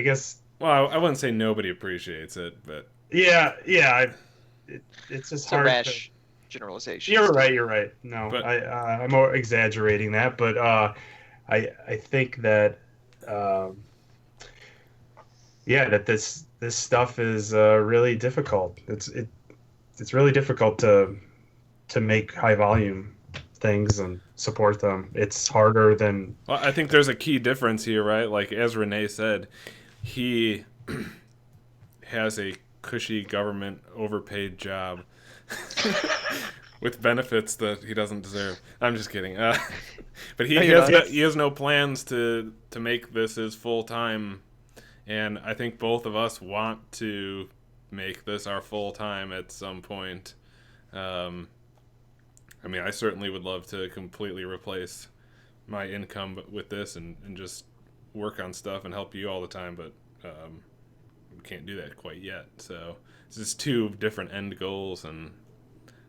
guess. Well, I wouldn't say nobody appreciates it, but yeah, it's just hard. A rash generalization. You're right. No, but, I'm more exaggerating that, but I think that that this stuff is really difficult. It's really difficult to make high volume things and support them. It's harder than. Well, I think there's a key difference here, right? Like as René said, he has a cushy government overpaid job with benefits that he doesn't deserve. I'm just kidding. But he has no plans to make this his full time, and I think both of us want to make this our full time at some point. I mean, I certainly would love to completely replace my income with this and just work on stuff and help you all the time, but we can't do that quite yet. So it's just two different end goals, and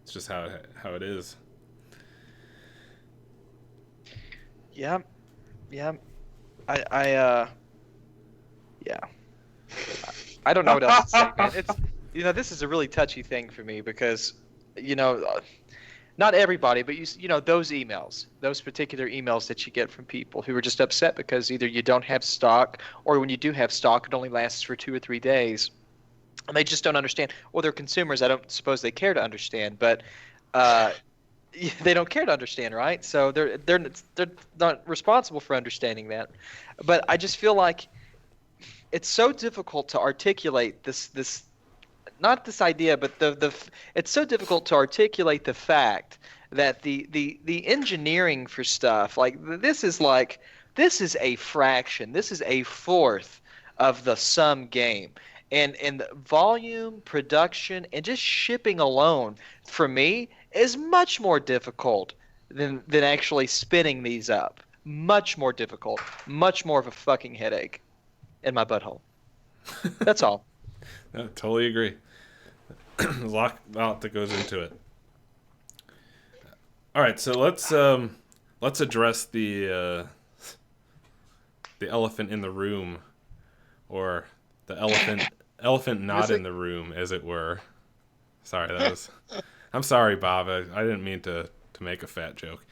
it's just how it is. Yeah. I don't know what else to say, man. It's this is a really touchy thing for me because not everybody, but those particular emails that you get from people who are just upset because either you don't have stock, or when you do have stock, it only lasts for 2 or 3 days, and they just don't understand. Well, they're consumers. I don't suppose they care to understand, but they don't care to understand, right? So they're not responsible for understanding that. But I just feel like it's so difficult to articulate this. Not this idea, but it's so difficult to articulate the fact that the engineering for stuff this is a fraction. This is a fourth of the sum game, and volume, production, and just shipping alone for me is much more difficult than actually spinning these up. Much more difficult. Much more of a fucking headache in my butthole. That's all. I totally agree. There's a lot that goes into it. All right, so let's address the elephant in the room, or the elephant not in the room, as it were. Sorry, I'm sorry, Bob. I didn't mean to make a fat joke.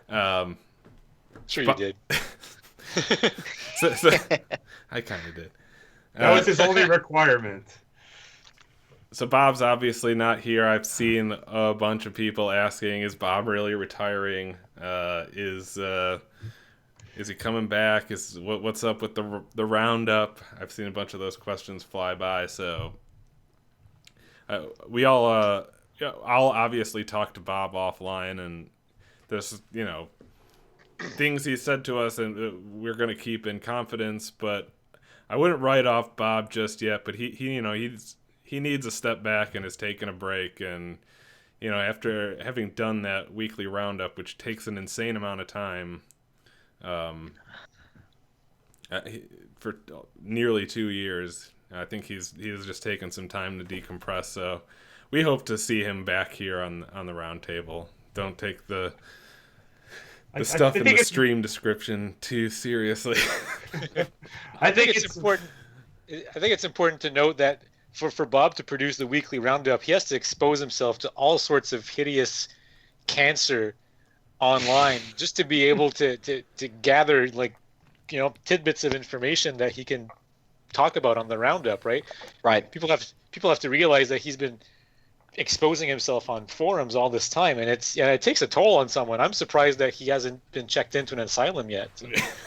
Sure you did. so I kind of did. That was his only requirement. So Bob's obviously not here. I've seen a bunch of people asking, is Bob really retiring? Is he coming back? What's up with the roundup? I've seen a bunch of those questions fly by. So I'll obviously talk to Bob offline, and there's things he said to us, and we're going to keep in confidence. But I wouldn't write off Bob just yet. But he needs a step back and is taking a break. And, after having done that weekly roundup, which takes an insane amount of time, for nearly 2 years, I think he's just taken some time to decompress. So we hope to see him back here on the round table. Don't take the stuff in the stream description too seriously. I think it's important. I think it's important to note that for Bob to produce the weekly roundup, he has to expose himself to all sorts of hideous cancer online just to be able to gather tidbits of information that he can talk about on the roundup, right? Right. People have to realize that he's been exposing himself on forums all this time, and it takes a toll on someone. I'm surprised that he hasn't been checked into an asylum yet.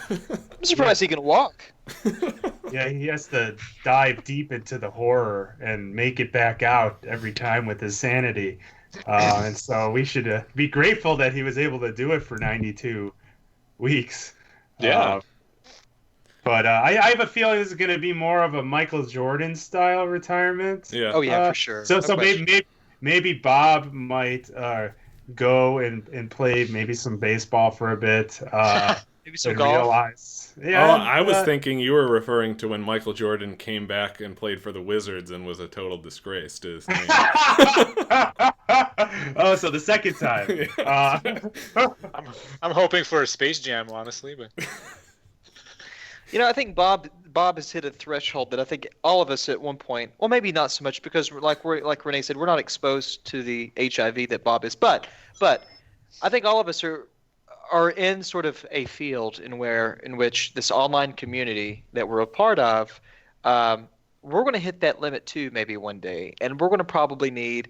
I'm surprised he can walk. Yeah, he has to dive deep into the horror and make it back out every time with his sanity. And so we should be grateful that he was able to do it for 92 weeks. Yeah. But I have a feeling this is going to be more of a Michael Jordan style retirement. Yeah. Oh yeah, for sure. So No question. maybe Bob might go and play maybe some baseball for a bit. Maybe some and golf. realize. Oh, Yeah, I was thinking you were referring to when Michael Jordan came back and played for the Wizards and was a total disgrace to his name. Oh, so the second time. I'm hoping for a Space Jam, honestly, but I think Bob has hit a threshold that I think all of us at one point, well, maybe not so much because like Renee said, we're not exposed to the HIV that Bob is, but I think all of us are in sort of a field in which this online community that we're a part of, we're going to hit that limit too, maybe one day, and we're going to probably need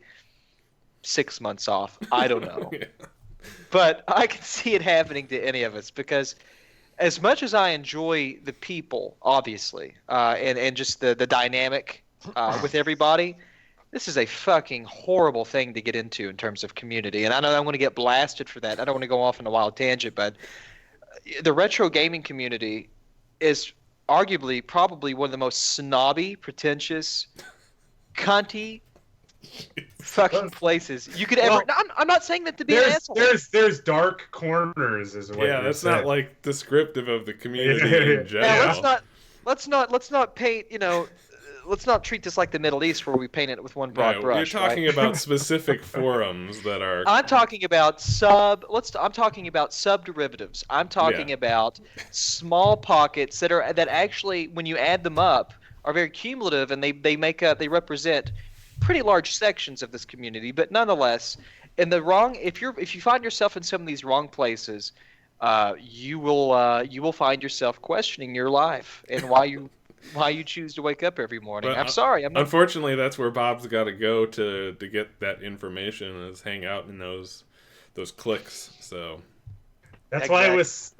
6 months off. I don't know, Yeah. but I can see it happening to any of us because as much as I enjoy the people, obviously, and just the dynamic with everybody, this is a fucking horrible thing to get into in terms of community. And I know I'm going to get blasted for that. I don't want to go off on a wild tangent, but the retro gaming community is arguably probably one of the most snobby, pretentious, cunty fucking places you could ever. Well, No, I'm not saying that to be an asshole. there's dark corners as well. Yeah, that's not like descriptive of the community in general. Now, let's not paint. Let's not treat this like the Middle East where we paint it with one broad No, brush. you're talking right? about specific forums that are. I'm talking about I'm talking about subderivatives. I'm talking about small pockets that actually, when you add them up, are very cumulative, and they represent pretty large sections of this community. But nonetheless, if you find yourself in some of these wrong places, you will find yourself questioning your life and why you choose to wake up every morning. But I'm sorry. I'm not. Unfortunately, that's where Bob's got to go to get that information, is hang out in those cliques. So that's why it was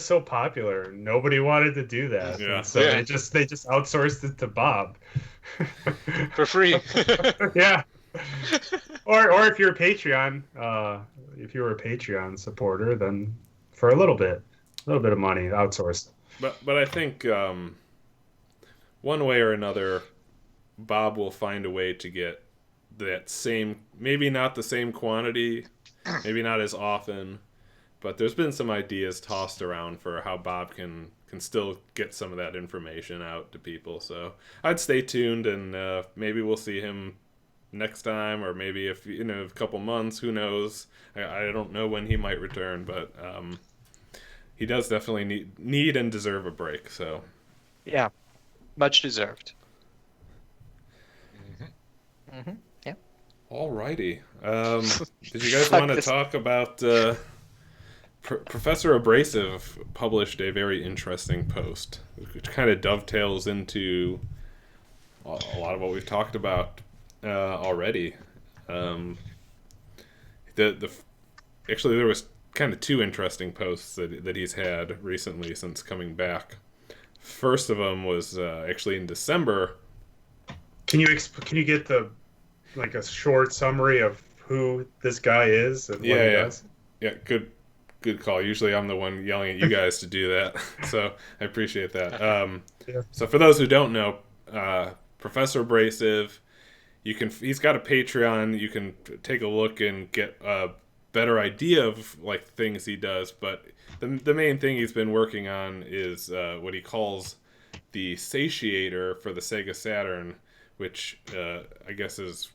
so popular. Nobody wanted to do that. Yeah. And so they just outsourced it to Bob. for free. Yeah. Or if you're a Patreon, if you were a Patreon supporter, then for a little bit of money outsourced. But I think one way or another, Bob will find a way to get that same, maybe not the same quantity, maybe not as often, but there's been some ideas tossed around for how Bob can still get some of that information out to people. So I'd stay tuned, and maybe we'll see him next time, or maybe if a couple months, who knows. I don't know when he might return, but he does definitely need and deserve a break. So Yeah, much deserved. Yeah. alrighty, did you guys want to talk about Professor Abrasive published a very interesting post, which kind of dovetails into a lot of what we've talked about already. Actually, there was kind of two interesting posts that he's had recently since coming back. First of them was actually in December. Can you get a short summary of who this guy is and what he does? Yeah, good call. Usually I'm the one yelling at you guys to do that, so I appreciate that. So for those who don't know, Professor Abrasive, he's got a Patreon. You can take a look and get a better idea of things he does. But the main thing he's been working on is what he calls the Satiator for the Sega Saturn, which I guess is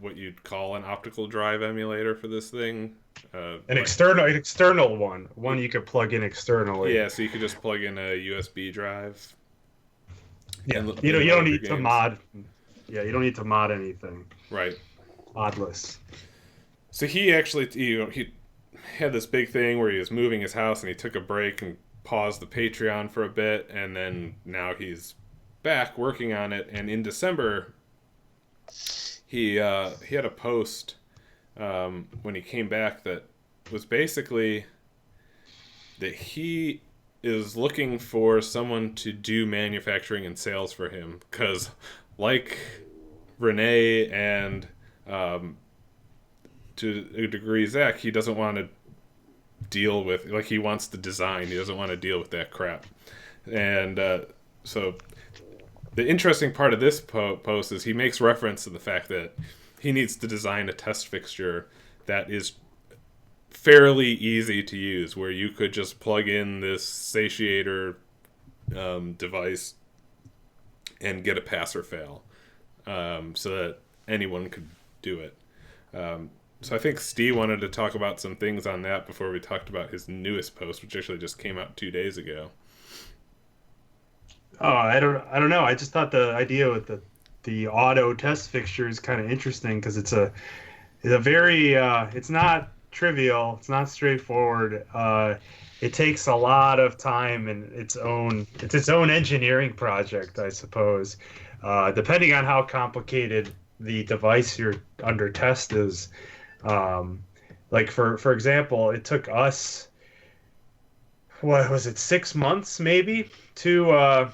what you'd call an optical drive emulator for this thing. An external one you could plug in externally. Yeah, so you could just plug in a USB drive. Yeah, you don't need to mod. Yeah, you don't need to mod anything. Right. Modless. So he actually he had this big thing where he was moving his house and he took a break and paused the Patreon for a bit, and then now he's back working on it. And in December, he had a post when he came back that was basically that he is looking for someone to do manufacturing and sales for him, because like René and to a degree Zach, he doesn't want to deal with, like, he wants to design, he doesn't want to deal with that crap. And so the interesting part of this post is he makes reference to the fact that he needs to design a test fixture that is fairly easy to use, where you could just plug in this satiator device and get a pass or fail, so that anyone could do it. So I think Steve wanted to talk about some things on that before we talked about his newest post, which actually just came out 2 days ago. Oh, I don't know. I just thought the idea with the auto test fixture is kind of interesting, because it's a very it's not trivial, it's not straightforward. It takes a lot of time and it's its own engineering project, I suppose. Depending on how complicated the device you're under test is. Like for example, it took us, what was it, 6 months maybe to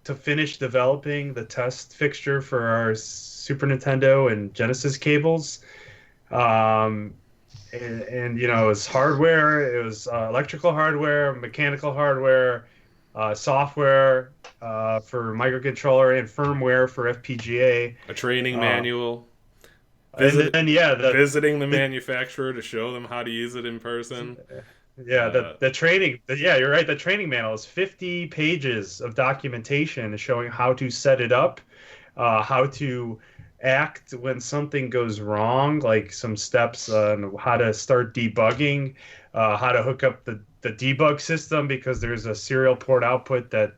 finish developing the test fixture for our Super Nintendo and Genesis cables. And you know, it was hardware, it was electrical hardware, mechanical hardware, software for microcontroller, and firmware for FPGA. A training manual. And then Visiting the manufacturer to show them how to use it in person. Yeah, the training. Yeah, you're right. The training manual is 50 pages of documentation showing how to set it up, how to act when something goes wrong, like some steps on how to start debugging, how to hook up the debug system, because there's a serial port output that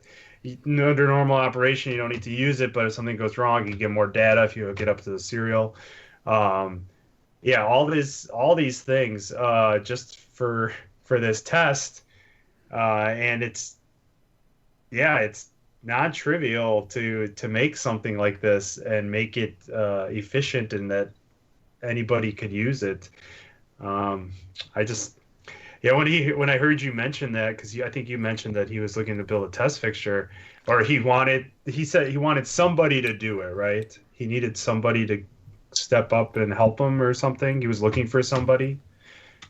under normal operation you don't need to use it, but if something goes wrong, you get more data if you hook it up to the serial. Yeah, all these things just for this test, and it's non-trivial to make something like this and make it efficient and that anybody could use it. When I heard you mention that, because I think you mentioned that he was looking to build a test fixture, or he said he wanted somebody to do it, right? He needed somebody to step up and help him or something. He was looking for somebody,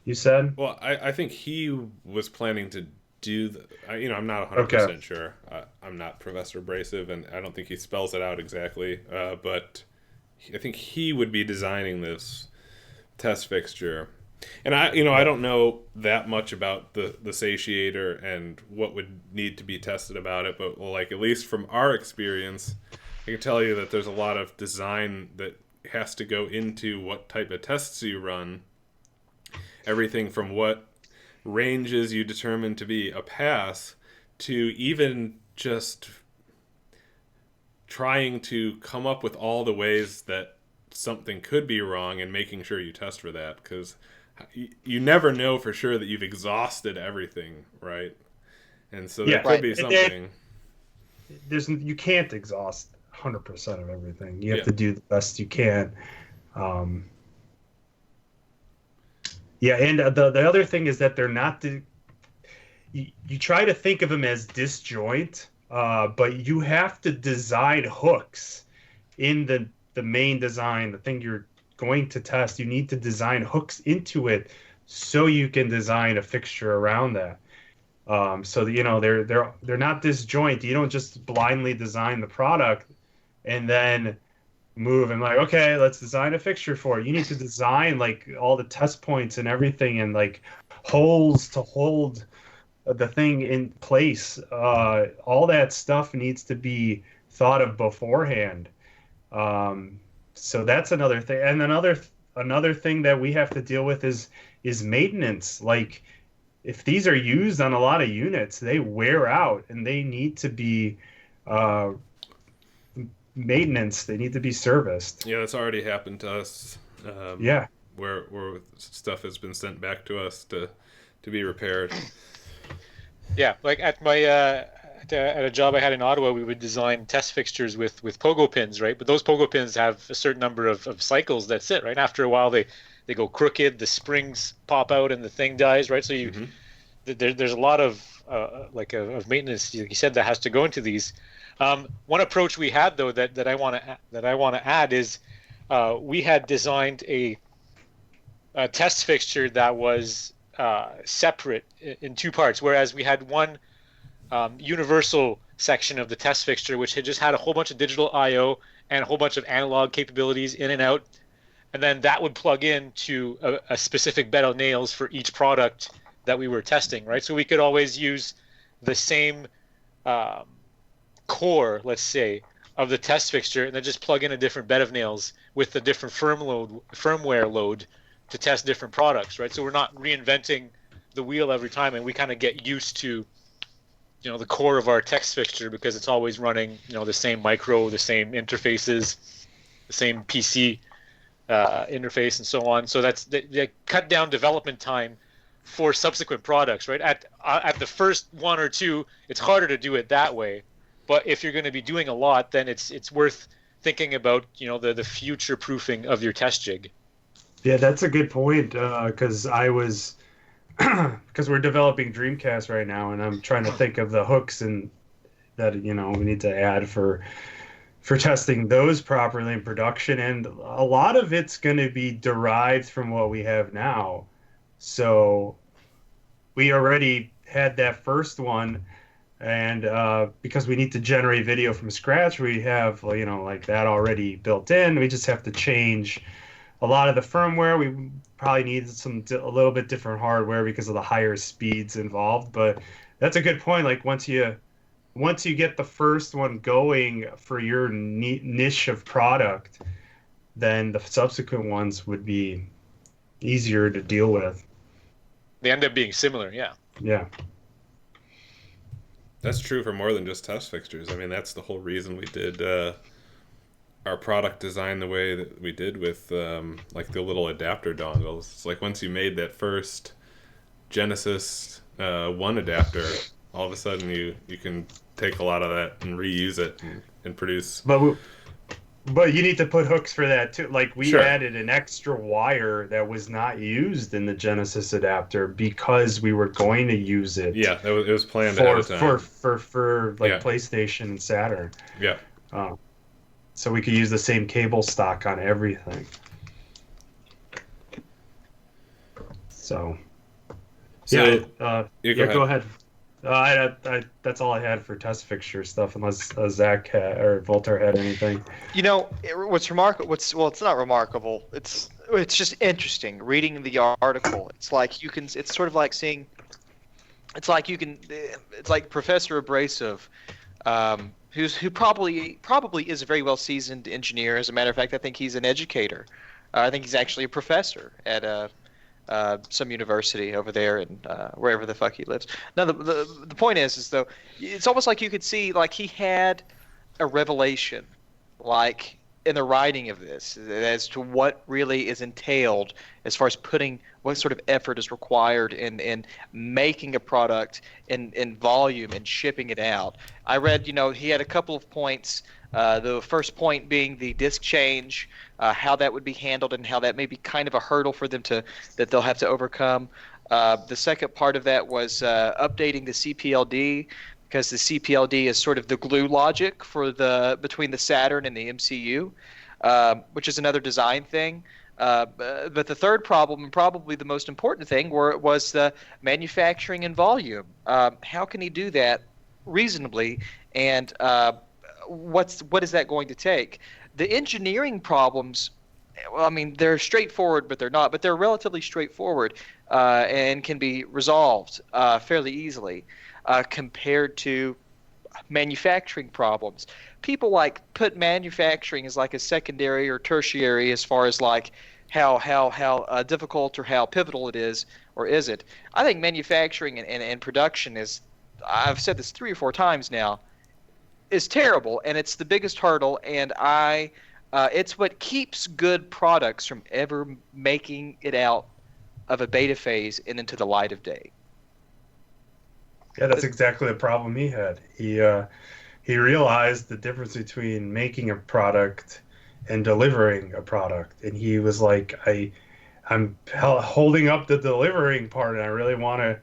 you said? Well, I think he was planning to do I'm not 100% sure. I'm not Professor Abrasive, and I don't think he spells it out exactly, but I think he would be designing this test fixture. And I don't know that much about the satiator and what would need to be tested about it, but like, at least from our experience, I can tell you that there's a lot of design that has to go into what type of tests you run. Everything from what ranges you determine to be a pass, to even just trying to come up with all the ways that something could be wrong and making sure you test for that, because you never know for sure that you've exhausted everything, right? And so there could be something. You can't exhaust 100% of everything. You have to do the best you can. And the other thing is that they're not you try to think of them as disjoint, but you have to design hooks in the main design, the thing you're going to test. You need to design hooks into it so you can design a fixture around that. So that, they're not disjoint. You don't just blindly design the product and then move and like, okay, let's design a fixture for it. You need to design like all the test points and everything, and like holes to hold the thing in place. All that stuff needs to be thought of beforehand. So that's another thing. And another thing that we have to deal with is maintenance. Like, if these are used on a lot of units, they wear out and they need to be maintenance. They need to be serviced. Yeah, that's already happened to us. Where stuff has been sent back to us to be repaired. Yeah, like at my at a job I had in Ottawa, we would design test fixtures with pogo pins, right? But those pogo pins have a certain number of cycles. That's it, right? After a while, they go crooked, the springs pop out, and the thing dies, right? So there's a lot of of maintenance, like you said, that has to go into these. One approach we had though that I want to add is we had designed a test fixture that was separate in two parts, whereas we had one universal section of the test fixture which had just had a whole bunch of digital I/O and a whole bunch of analog capabilities in and out, and then that would plug in to a specific bed of nails for each product that we were testing, right? So we could always use the same core, let's say, of the test fixture, and then just plug in a different bed of nails with a different firmware load to test different products, right? So we're not reinventing the wheel every time, and we kind of get used to, the core of our test fixture because it's always running, the same micro, the same interfaces, the same PC interface, and so on. So they cut down development time for subsequent products, right? At the first one or two, it's harder to do it that way. But if you're going to be doing a lot, then it's worth thinking about, the future proofing of your test jig. Yeah, that's a good point, because because we're developing DreamCast right now, and I'm trying to think of the hooks and that we need to add for testing those properly in production, and a lot of it's going to be derived from what we have now. So we already had that first one, and because we need to generate video from scratch, we have like that already built in. We just have to change a lot of the firmware. We probably need a little bit different hardware because of the higher speeds involved. But that's a good point. Like once you get the first one going for your niche of product, then the subsequent ones would be easier to deal with. They end up being similar, yeah. Yeah. That's true for more than just test fixtures. I mean, that's the whole reason we did our product design the way that we did with like the little adapter dongles. It's like once you made that first Genesis 1 adapter, all of a sudden you can take a lot of that and reuse it and produce. But you need to put hooks for that too. Like we Sure. added an extra wire that was not used in the Genesis adapter because we were going to use it. Yeah, it was planned ahead of time. For PlayStation and Saturn. Yeah. So we could use the same cable stock on everything. So go ahead. That's all I had for test fixture stuff, unless Zach or Voultar had anything. What's remarkable? It's not remarkable. It's just interesting reading the article. It's like It's sort of like seeing. It's like Professor Abrasive, who probably is a very well seasoned engineer. As a matter of fact, I think he's an educator. I think he's actually a professor at some university over there in wherever the fuck he lives. Now the point is though, it's almost like you could see like he had a revelation, like in the writing of this, as to what really is entailed as far as what sort of effort is required in making a product in volume and shipping it out. I read, he had a couple of points. The first point being the disk change, how that would be handled and how that may be kind of a hurdle for them that they'll have to overcome. The second part of that was updating the CPLD, because the CPLD is sort of the glue logic between the Saturn and the MCU, which is another design thing. But the third problem, and probably the most important thing, was the manufacturing and volume. How can he do that reasonably, and what is that going to take? The engineering problems, well, I mean, they're straightforward, but they're not. But they're relatively straightforward and can be resolved fairly easily compared to manufacturing problems. People put manufacturing as like a secondary or tertiary as far as like how difficult or how pivotal it is, or is it? I think manufacturing and production is, I've said this 3 or 4 times now, is terrible, and it's the biggest hurdle, and it's what keeps good products from ever making it out of a beta phase and into the light of day. Yeah, that's exactly the problem he had. He realized the difference between making a product and delivering a product, and he was like, holding up the delivering part, and I really want to.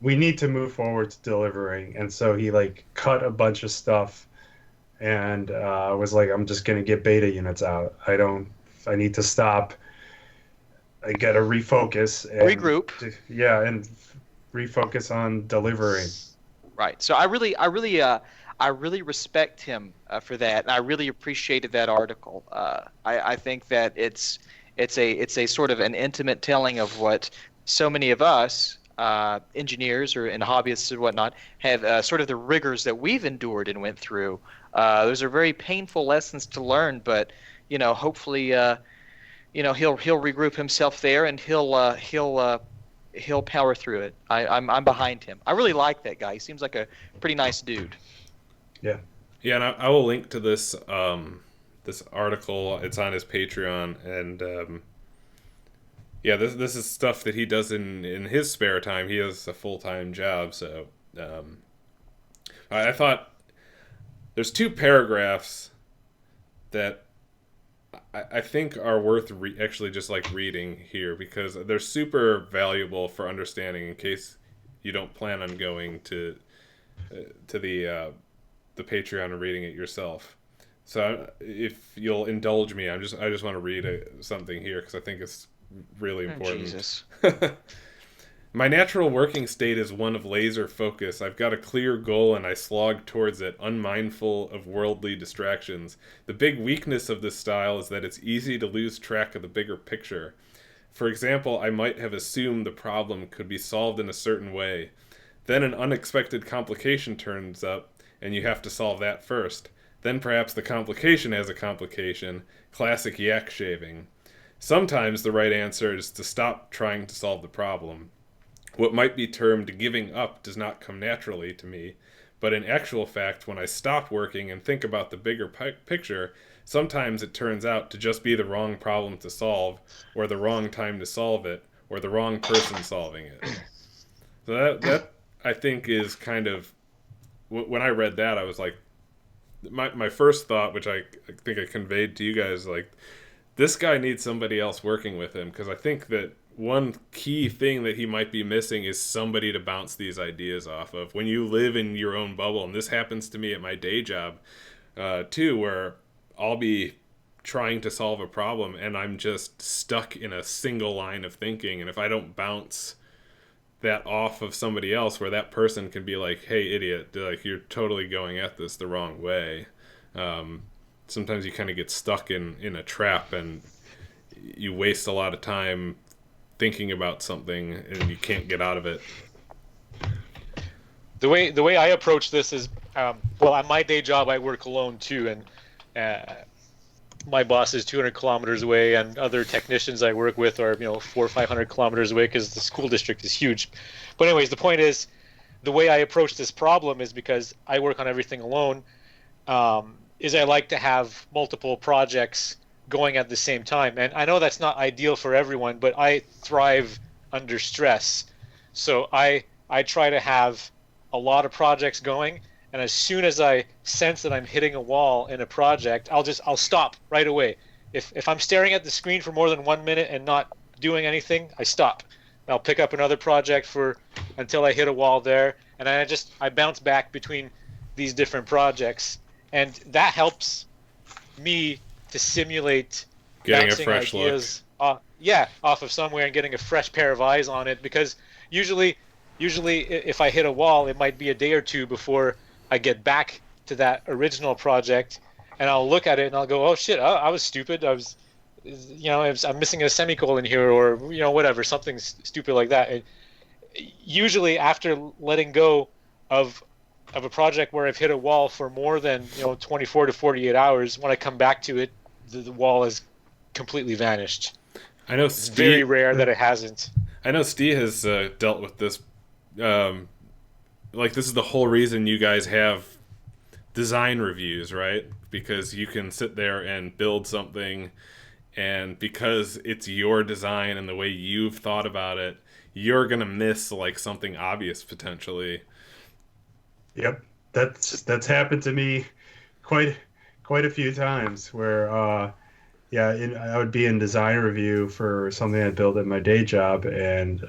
We need to move forward to delivering, and so he like cut a bunch of stuff and was like, I'm just gonna get beta units out. I need to stop. I gotta refocus and Regroup. yeah, and refocus on delivering. Right. So I really respect him for that, and I really appreciated that article. I think that it's a sort of an intimate telling of what so many of us engineers or and hobbyists and whatnot have sort of the rigors that we've endured and went through. Those are very painful lessons to learn, but hopefully, he'll regroup himself there and he'll power through it. I'm behind him. I really like that guy. He seems like a pretty nice dude. Yeah. Yeah, and I will link to this this article. It's on his Patreon, and yeah, this is stuff that he does in his spare time. He has a full-time job, so I thought there's two paragraphs that I think are worth actually just like reading here, because they're super valuable for understanding in case you don't plan on going to the Patreon and reading it yourself. So if you'll indulge me, I just want to read something here because I think it's really important. Jesus. My natural working state is one of laser focus. I've got a clear goal and I slog towards it, unmindful of worldly distractions. The big weakness of this style is that it's easy to lose track of the bigger picture. For example, I might have assumed the problem could be solved in a certain way. Then an unexpected complication turns up, and you have to solve that first. Then perhaps the complication has a complication, classic yak shaving. Sometimes the right answer is to stop trying to solve the problem. What might be termed giving up does not come naturally to me, but in actual fact, when I stop working and think about the bigger picture, sometimes it turns out to just be the wrong problem to solve, or the wrong time to solve it, or the wrong person solving it. So that I think is kind of, when I read that, I was like, my first thought, which I think I conveyed to you guys, like, this guy needs somebody else working with him, because I think that one key thing that he might be missing is somebody to bounce these ideas off of. When you live in your own bubble, and this happens to me at my day job too, where I'll be trying to solve a problem and I'm just stuck in a single line of thinking, and if I don't bounce that off of somebody else where that person can be like, hey idiot, like, you're totally going at this the wrong way, sometimes you kind of get stuck in a trap and you waste a lot of time thinking about something and you can't get out of it. The way I approach this is, well, at my day job I work alone too, and my boss is 200 kilometers away, and other technicians I work with are 400 or 500 kilometers away because the school district is huge. But anyways, the point is, the way I approach this problem is, because I work on everything alone, is I like to have multiple projects going at the same time. And I know that's not ideal for everyone, but I thrive under stress. So I try to have a lot of projects going, and as soon as I sense that I'm hitting a wall in a project, I'll stop right away. If I'm staring at the screen for more than 1 minute and not doing anything, I stop. I'll pick up another project until I hit a wall there, and I bounce back between these different projects, and that helps me to simulate getting a bouncing fresh ideas off of somewhere and getting a fresh pair of eyes on it, because usually if I hit a wall, it might be a day or two before I get back to that original project, and I'll look at it and I'll go, oh shit, I was stupid. I'm missing a semicolon here, or whatever, something stupid like that. And usually after letting go of a project where I've hit a wall for more than 24 to 48 hours, when I come back to it, the wall has completely vanished. I know it's very rare that it hasn't. I know Steve has dealt with this. Like, this is the whole reason you guys have design reviews, right? Because you can sit there and build something, and because it's your design and the way you've thought about it, you're gonna miss like something obvious potentially. Yep, that's happened to me quite quite a few times where yeah, I would be in design review for something I built at my day job, and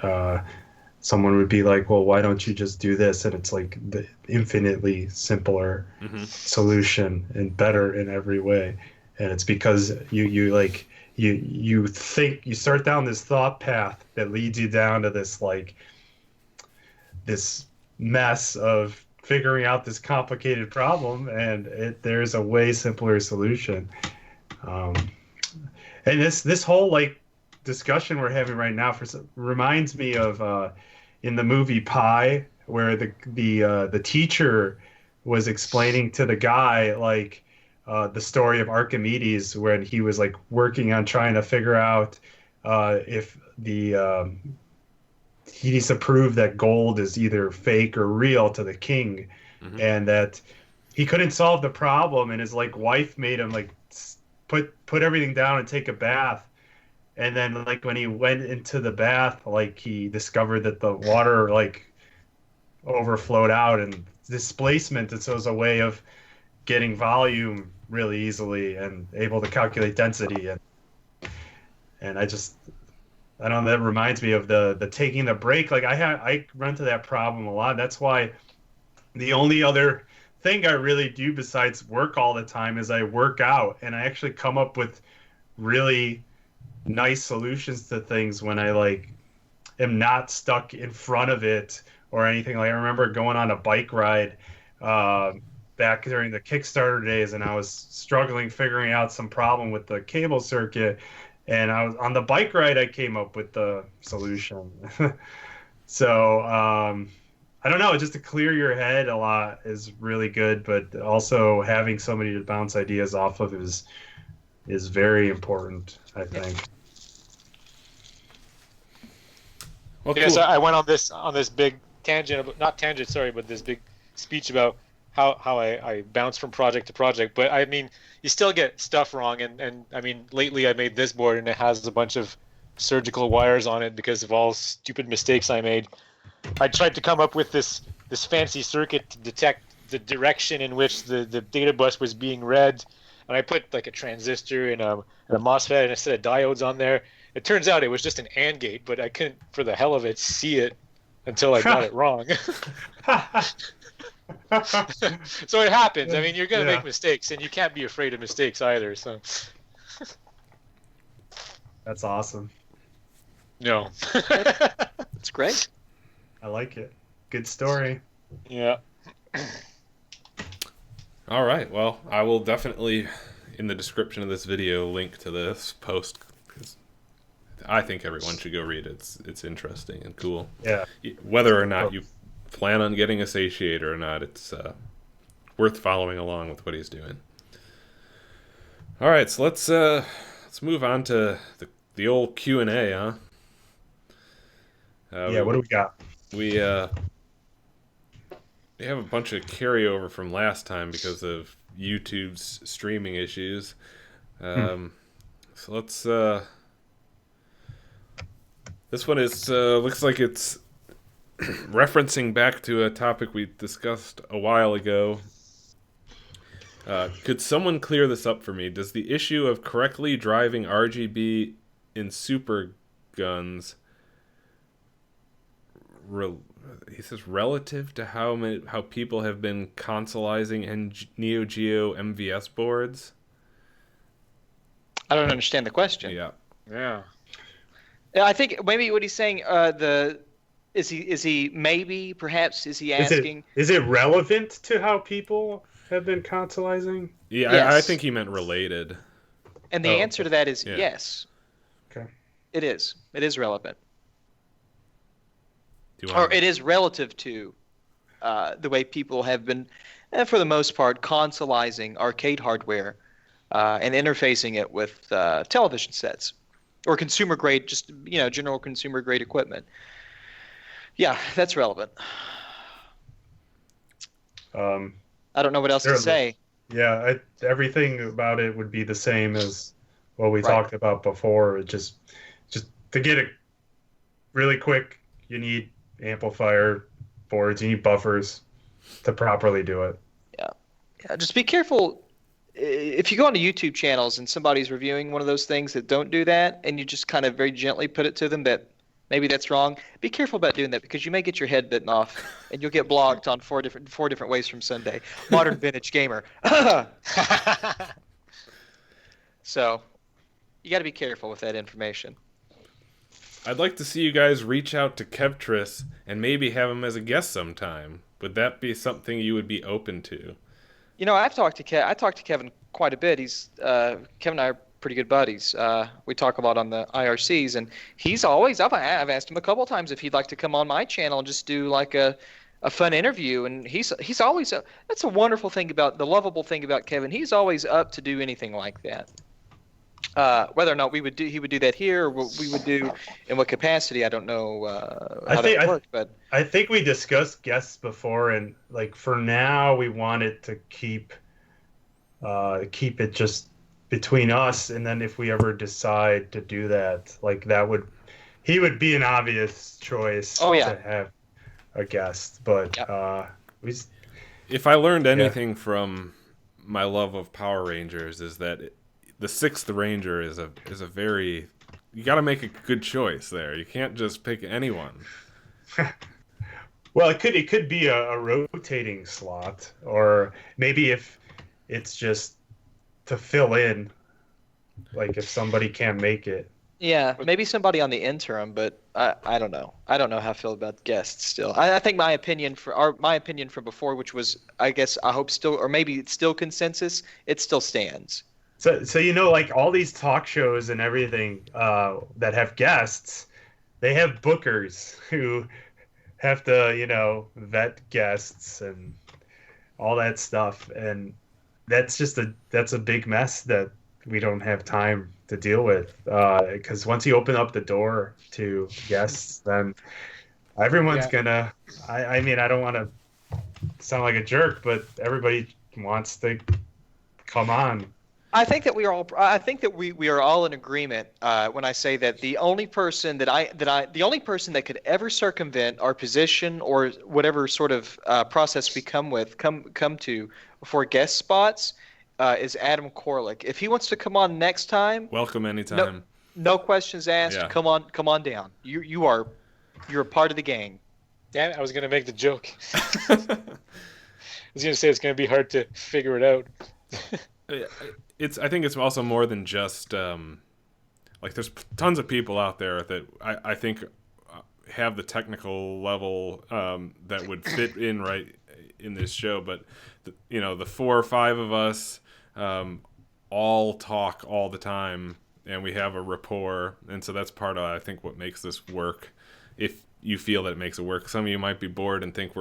someone would be like, "Well, why don't you just do this?" And it's like the infinitely simpler solution and better in every way. And it's because you think you start down this thought path that leads you down to this like this mess of figuring out this complicated problem, and there's a way simpler solution. Um, and this whole like discussion we're having right now reminds me of in the movie Pi, where the teacher was explaining to the guy like the story of Archimedes when he was like working on trying to figure out if he needs to prove that gold is either fake or real to the king, and that he couldn't solve the problem, and his like wife made him like put everything down and take a bath. And then like when he went into the bath, like he discovered that the water like overflowed out and displacement, and so it was a way of getting volume really easily and able to calculate density. And I don't know, that reminds me of the taking the break. Like I run into that problem a lot. That's why the only other thing I really do besides work all the time is I work out, and I actually come up with really nice solutions to things when I like am not stuck in front of it or anything. Like I remember going on a bike ride back during the Kickstarter days, and I was struggling figuring out some problem with the cable circuit, and I was on the bike ride I came up with the solution. So I don't know, just to clear your head a lot is really good, but also having somebody to bounce ideas off of is very important, I think. Well, Yes, cool. I went on this big tangent, not tangent, sorry, but this big speech about how I bounce from project to project. But I mean, you still get stuff wrong, and I mean, lately I made this board and it has a bunch of surgical wires on it because of all stupid mistakes I made. I tried to come up with this fancy circuit to detect the direction in which the data bus was being read, and I put like a transistor and a MOSFET and a set of diodes on there. It turns out it was just an AND gate, but I couldn't, for the hell of it, see it until I got it wrong. So it happens. I mean, you're going to make mistakes, and you can't be afraid of mistakes either. So That's awesome. no. That's great. I like it. Good story. Yeah. All right. Well, I will definitely, in the description of this video, link to this post, because I think everyone should go read it. It's interesting and cool. Yeah. Whether or not you plan on getting a satiator or not, it's worth following along with what he's doing. All right, so let's move on to the old Q&A, huh? Yeah. What do we got? We have a bunch of carryover from last time because of YouTube's streaming issues. So let's. This one is looks like it's referencing back to a topic we discussed a while ago. Could someone clear this up for me? Does the issue of correctly driving RGB in superguns, he says, relative to how people have been consoleizing Neo Geo MVS boards? I don't understand the question. Yeah. Yeah. I think maybe what he's saying, is he maybe perhaps is he asking? Is it relevant to how people have been consoleizing? Yeah, Yes. I think he meant related. And the answer to that is Yeah. yes. Okay. It is. It is relevant. Or it is relative to the way people have been, for the most part, consoleizing arcade hardware and interfacing it with television sets or consumer grade, just general consumer grade equipment. Yeah, that's relevant. I don't know what else to say. Yeah, everything about it would be the same as what we talked about before. It just to get it really quick, you need amplifier boards, you need buffers. to properly do it. Yeah, just be careful. If you go onto YouTube channels and somebody's reviewing one of those things that don't do that, and you just kind of very gently put it to them that maybe that's wrong, be careful about doing that because you may get your head bitten off, and you'll get blocked on four different ways from Sunday. Modern vintage gamer. So, you got to be careful with that information. I'd like to see you guys reach out to Kevtris and maybe have him as a guest sometime. Would that be something you would be open to? You know, I talked to Kevin quite a bit. Kevin and I are pretty good buddies. We talk a lot on the IRCs, and he's always I've asked him a couple of times if he'd like to come on my channel and just do like a fun interview, and he's always that's a wonderful thing about the lovable thing about Kevin. He's always up to do anything like that. Whether or not he would do that here, or what we would do in what capacity, I don't know how that works. But I think we discussed guests before, and like for now, we wanted to keep it just between us. And then if we ever decide to do that, like he would be an obvious choice to have a guest. But if I learned anything from my love of Power Rangers, is that the Sixth Ranger is a very, you got to make a good choice there. You can't just pick anyone. Well, it could be a rotating slot, or maybe if it's just to fill in, like if somebody can't make it. Yeah, maybe somebody on the interim, but I don't know. I don't know how I feel about guests still. I think my opinion from before, which was I hope still, or maybe it's still consensus, it still stands. So you know, like all these talk shows and everything that have guests, they have bookers who have to, you know, vet guests and all that stuff, and that's a big mess that we don't have time to deal with. Because once you open up the door to guests, then everyone's gonna. I mean, I don't want to sound like a jerk, but everybody wants to come on. I think that we are all in agreement when I say that the only person that could ever circumvent our position or whatever sort of process we come to for guest spots is Adam Koralik. If he wants to come on next time, welcome anytime. No questions asked. Yeah. Come on down. You're a part of the gang. Damn it, I was gonna make the joke. I was gonna say it's gonna be hard to figure it out. I think it's also more than just like there's tons of people out there that I think have the technical level that would fit in right in this show, but the 4 or 5 of us all talk all the time, and we have a rapport, and so that's part of I think what makes this work. If you feel that it makes it work, some of you might be bored and think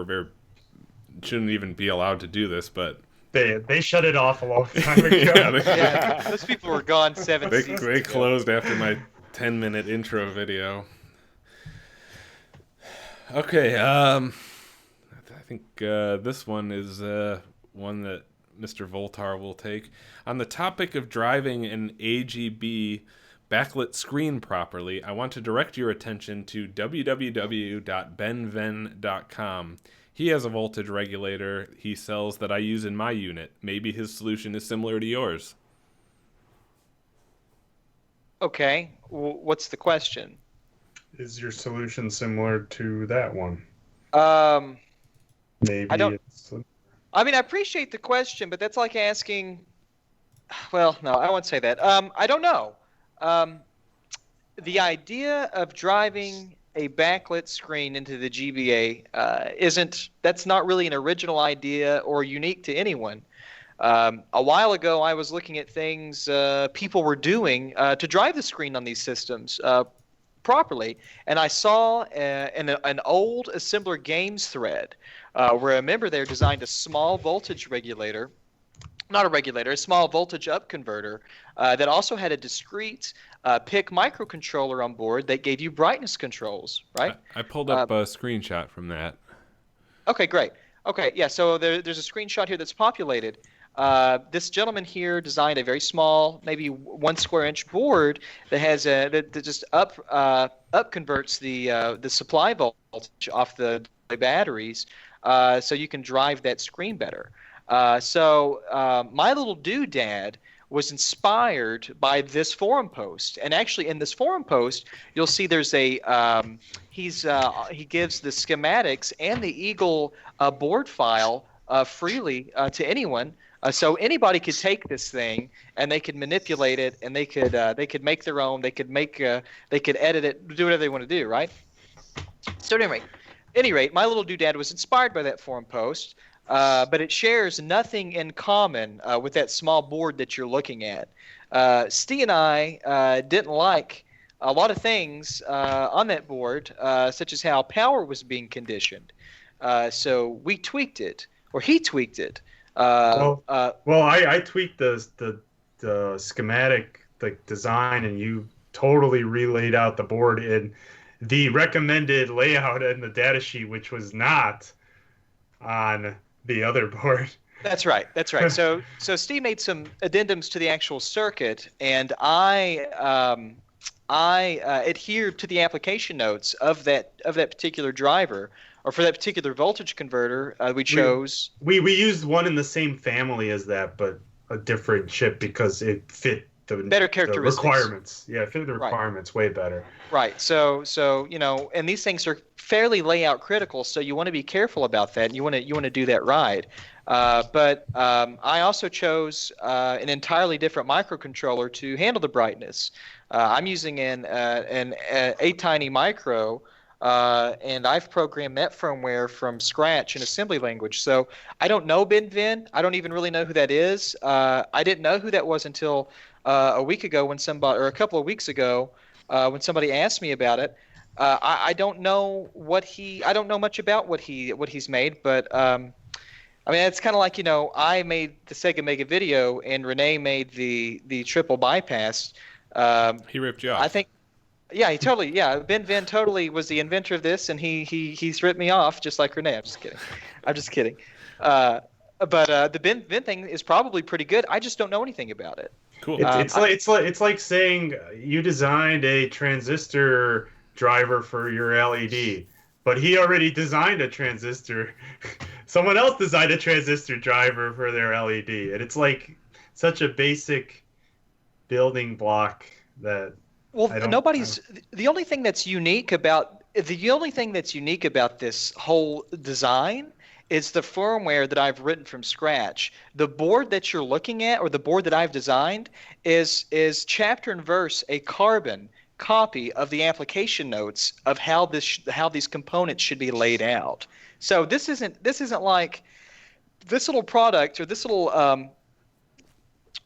shouldn't even be allowed to do this, but they shut it off a long time ago. Those people were gone 7 seasons ago. They closed after my 10-minute intro video. Okay, I think this one is one that Mr. Voultar will take. On the topic of driving an RetroRGB backlit screen properly, I want to direct your attention to www.benvenn.com. He has a voltage regulator he sells that I use in my unit. Maybe his solution is similar to yours. Okay, what's the question? Is your solution similar to that one? Maybe I don't. I mean, I appreciate the question, but that's like asking. Well, no, I won't say that. I don't know. The idea of driving a backlit screen into the GBA that's not really an original idea or unique to anyone. A while ago, I was looking at things people were doing to drive the screen on these systems properly, and I saw an old Assembler Games thread where a member there designed a small voltage regulator. Not a regulator, a small voltage up converter that also had a discrete PIC microcontroller on board that gave you brightness controls, right? I pulled up a screenshot from that. Okay, great. Okay, yeah, so there's a screenshot here that's populated. This gentleman here designed a very small, maybe 1 square inch board that has that just up converts the supply voltage off the batteries so you can drive that screen better. So my little doodad was inspired by this forum post, and actually in this forum post you'll see there's a he gives the schematics and the Eagle board file freely to anyone, so anybody could take this thing and they could manipulate it, and they could make their own, they could edit it, do whatever they want to do, right? So at any rate, my little doodad was inspired by that forum post. But it shares nothing in common with that small board that you're looking at. Steve and I didn't like a lot of things on that board, such as how power was being conditioned. So we tweaked it, or he tweaked it. I tweaked the schematic design, and you totally relaid out the board in the recommended layout in the data sheet, which was not on the other board. That's right. So Steve made some addendums to the actual circuit, and I adhered to the application notes of that particular driver, or for that particular voltage converter. We chose. We used one in the same family as that, but a different chip because it fit the better characteristics. The requirements. Yeah, it fit the requirements way better. Right. So and these things are fairly layout critical, so you want to be careful about that, and you want to do that right. But I also chose an entirely different microcontroller to handle the brightness. I'm using an A-Tiny Micro, and I've programmed that firmware from scratch in assembly language. So I don't know Venn. I don't even really know who that is. I didn't know who that was until a week ago or a couple of weeks ago when somebody asked me about it. I don't know I don't know much about what he's made, but I mean, it's kind of like, I made the Sega Mega Video and René made the triple bypass. He ripped you off. I think, yeah, Venn totally was the inventor of this, and he's ripped me off just like René. I'm just kidding. But the Venn thing is probably pretty good. I just don't know anything about it. Cool. It's like saying you designed a transistor driver for your LED, but he already designed a transistor. Someone else designed a transistor driver for their LED, and it's like such a basic building block that. Well, the only thing that's unique about this whole design is the firmware that I've written from scratch. The board that you're looking at, or the board that I've designed, is chapter and verse a carbon copy of the application notes of how these components should be laid out. So this isn't like this little product, or this little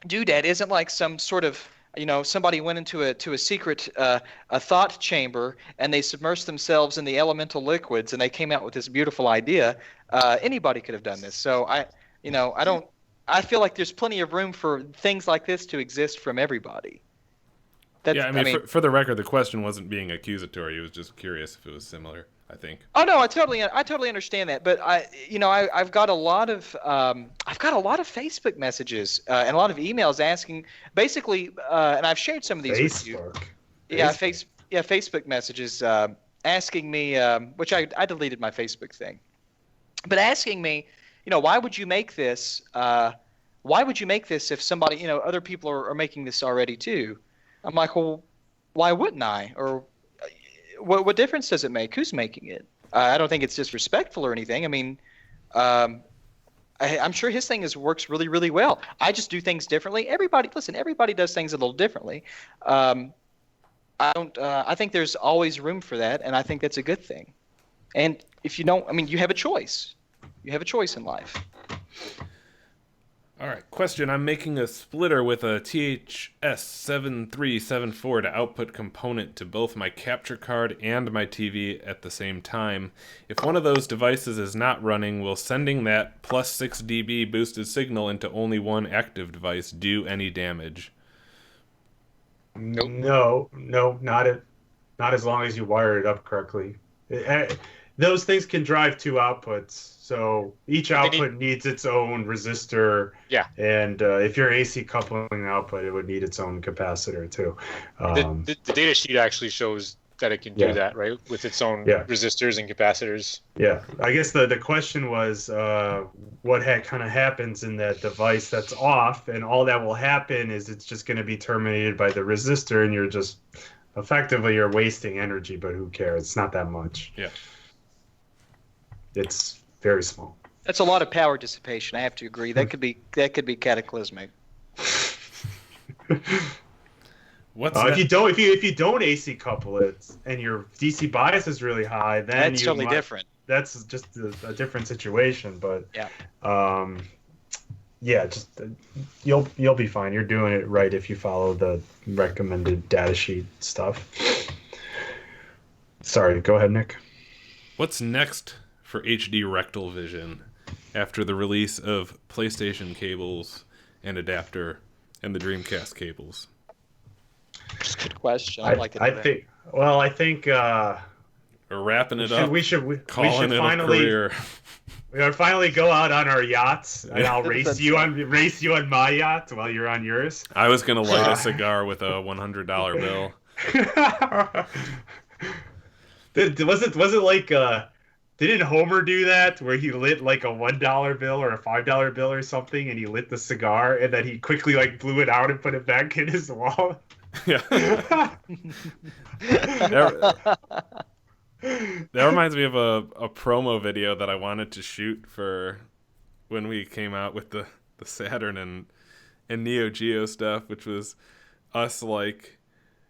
doodad isn't like some sort of, somebody went into a secret a thought chamber, and they submersed themselves in the elemental liquids, and they came out with this beautiful idea. Anybody could have done this. So I feel like there's plenty of room for things like this to exist from everybody. For the record, the question wasn't being accusatory. He was just curious if it was similar, I think. Oh no, I totally understand that. But I've got a lot of Facebook messages and a lot of emails asking, basically, and I've shared some of these with you. Yeah, Facebook messages asking me, which I deleted my Facebook thing, but asking me, why would you make this? Why would you make this if somebody, other people are making this already too? I'm like, well, why wouldn't I? Or what difference does it make? Who's making it? I don't think it's disrespectful or anything. I mean, I'm sure his thing works really, really well. I just do things differently. Everybody does things a little differently. I think there's always room for that, and I think that's a good thing. And if you don't, you have a choice. You have a choice in life. All right, question. I'm making a splitter with a THS7374 to output component to both my capture card and my TV at the same time. If one of those devices is not running, will sending that plus 6 dB boosted signal into only one active device do any damage? No, not as long as you wire it up correctly. Those things can drive two outputs, so each output needs its own resistor. Yeah. And if you're AC coupling output, it would need its own capacitor too. The data sheet actually shows that it can do Yeah. that, right? With its own Yeah. resistors and capacitors. Yeah, I guess the question was what kind of happens in that device that's off, and all that will happen is it's just going to be terminated by the resistor, and you're just effectively you're wasting energy, but who cares? It's not that much. Yeah. It's very small. That's a lot of power dissipation. I have to agree. That could be cataclysmic. What's if you don't AC couple it and your DC bias is really high, then That's totally different. That's just a different situation. But yeah, just you'll be fine. You're doing it right if you follow the recommended datasheet stuff. Sorry, go ahead, Nick. What's next for HD rectal vision after the release of PlayStation cables and adapter and the DreamCast cables? That's a good question. I think we're wrapping it up. We should calling it finally a career. We gotta finally go out on our yachts, and I'll race you on my yacht while you're on yours. I was gonna light a cigar with a $100 bill. Was it like didn't Homer do that where he lit like a $1 bill or a $5 bill or something, and he lit the cigar and then he quickly like blew it out and put it back in his wall? Yeah. That reminds me of a promo video that I wanted to shoot for when we came out with the Saturn and Neo Geo stuff, which was us like,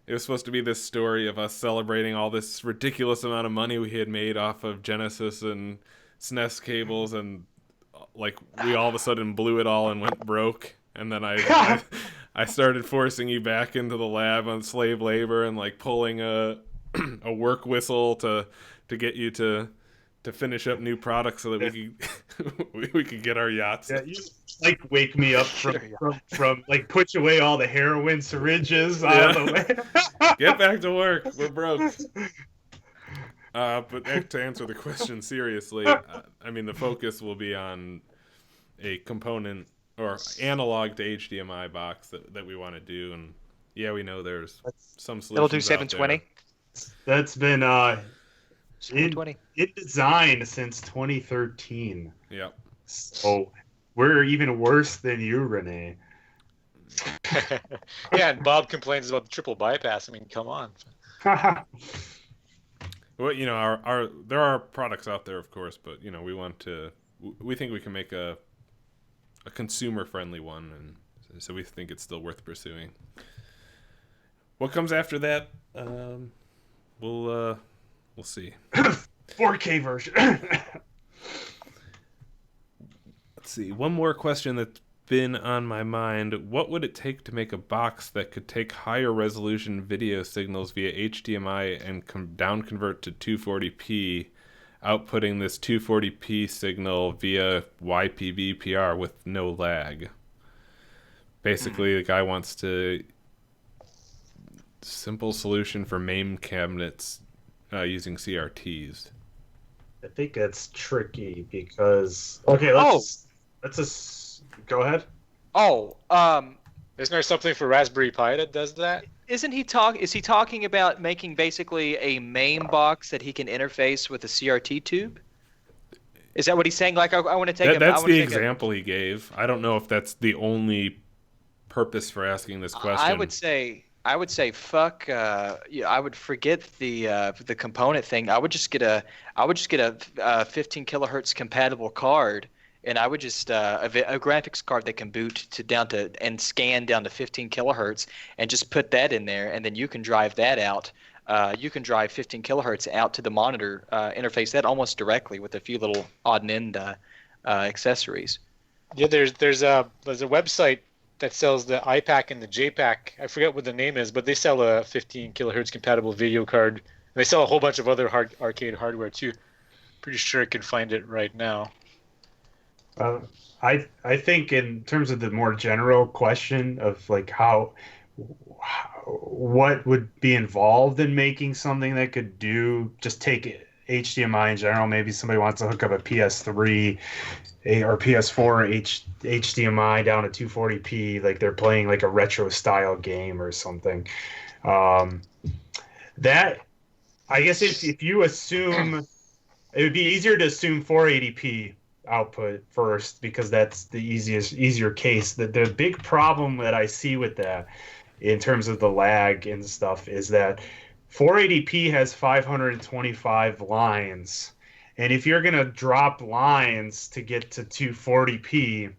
it was supposed to be this story of us celebrating all this ridiculous amount of money we had made off of Genesis and SNES cables, and like we all of a sudden blew it all and went broke. And then I started forcing you back into the lab on slave labor and like pulling a work whistle to get you to finish up new products so that we could get our yachts. Yeah, you like wake me up from like put away all the heroin syringes out of the way. Get back to work. We're broke. But to answer the question seriously, I mean the focus will be on a component or analog to HDMI box that we want to do, and yeah, we know there's some solutions. It'll do 720. That's been 720. It designed since 2013. Yep. So we're even worse than you, Renee. Yeah, and Bob complains about the triple bypass. I mean, come on. Well, you know, there are products out there, of course, but you know, we think we can make a consumer friendly one, and so we think it's still worth pursuing. What comes after that? We'll see. 4K version. Let's see. One more question that's been on my mind. What would it take to make a box that could take higher resolution video signals via HDMI and down convert to 240p, outputting this 240p signal via YPbPr with no lag? Basically, the guy wants to simple solution for MAME cabinets using CRTs. I think that's tricky because let's go ahead. Isn't there something for Raspberry Pi that does that? Is he talking about making basically a MAME box that he can interface with a CRT tube? Is that what he's saying? Like, I want to take that's the example he gave. I don't know if that's the only purpose for asking this question. I would say fuck. I would forget the component thing. I would just get a 15 kilohertz compatible card, and I would just a graphics card that can boot and scan down to 15 kilohertz, and just put that in there, and then you can drive that out. You can drive 15 kilohertz out to the monitor, interface that almost directly with a few little odd and end accessories. Yeah, there's a website that sells the iPack and the JPack. I forget what the name is, but they sell a 15 kilohertz compatible video card. And they sell a whole bunch of other arcade hardware too. Pretty sure I can find it right now. I think in terms of the more general question of like what would be involved in making something that could just take HDMI in general. Maybe somebody wants to hook up a PS3 or PS4 HDMI down to 240p, like they're playing like a retro style game or something. That I guess if you assume, it would be easier to assume 480p output first because that's the easier case. The big problem that I see with that in terms of the lag and stuff is that 480p has 525 lines. And if you're going to drop lines to get to 240p,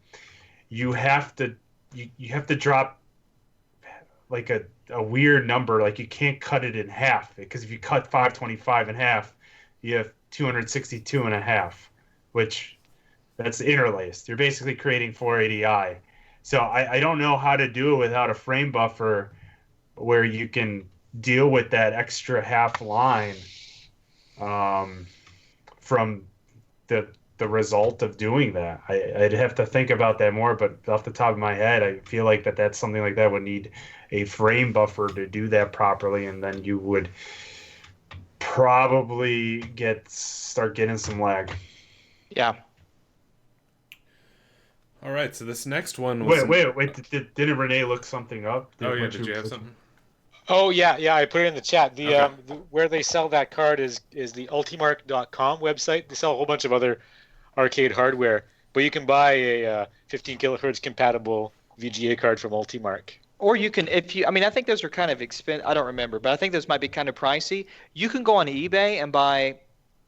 you have to you have to drop like a weird number. Like you can't cut it in half because if you cut 525 in half, you have 262 and a half, which that's interlaced. You're basically creating 480i. So I don't know how to do it without a frame buffer where you can deal with that extra half line from the result of doing that. I'd have to think about that more, but off the top of my head, I feel like that's something like that would need a frame buffer to do that properly, and then you would probably start getting some lag. Yeah. All right, so this next one was... Wait. Didn't Renee look something up? Did you have something? Oh yeah, I put it in the chat. Where they sell that card is the ultimark.com website. They sell a whole bunch of other arcade hardware, but you can buy a 15 kilohertz compatible VGA card from Ultimark. Or you can, I think those are kind of expensive. I don't remember, but I think those might be kind of pricey. You can go on eBay and buy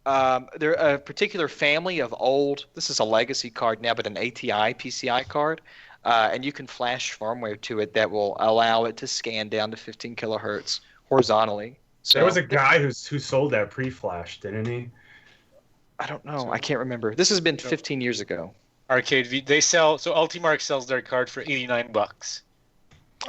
there a particular family of old. This is a legacy card now, but an ATI PCI card. And you can flash firmware to it that will allow it to scan down to 15 kilohertz horizontally. So there was a guy who sold that pre-flash, didn't he? I don't know. I can't remember. This has been 15 years ago. They sell. So Ultimark sells their card for $89.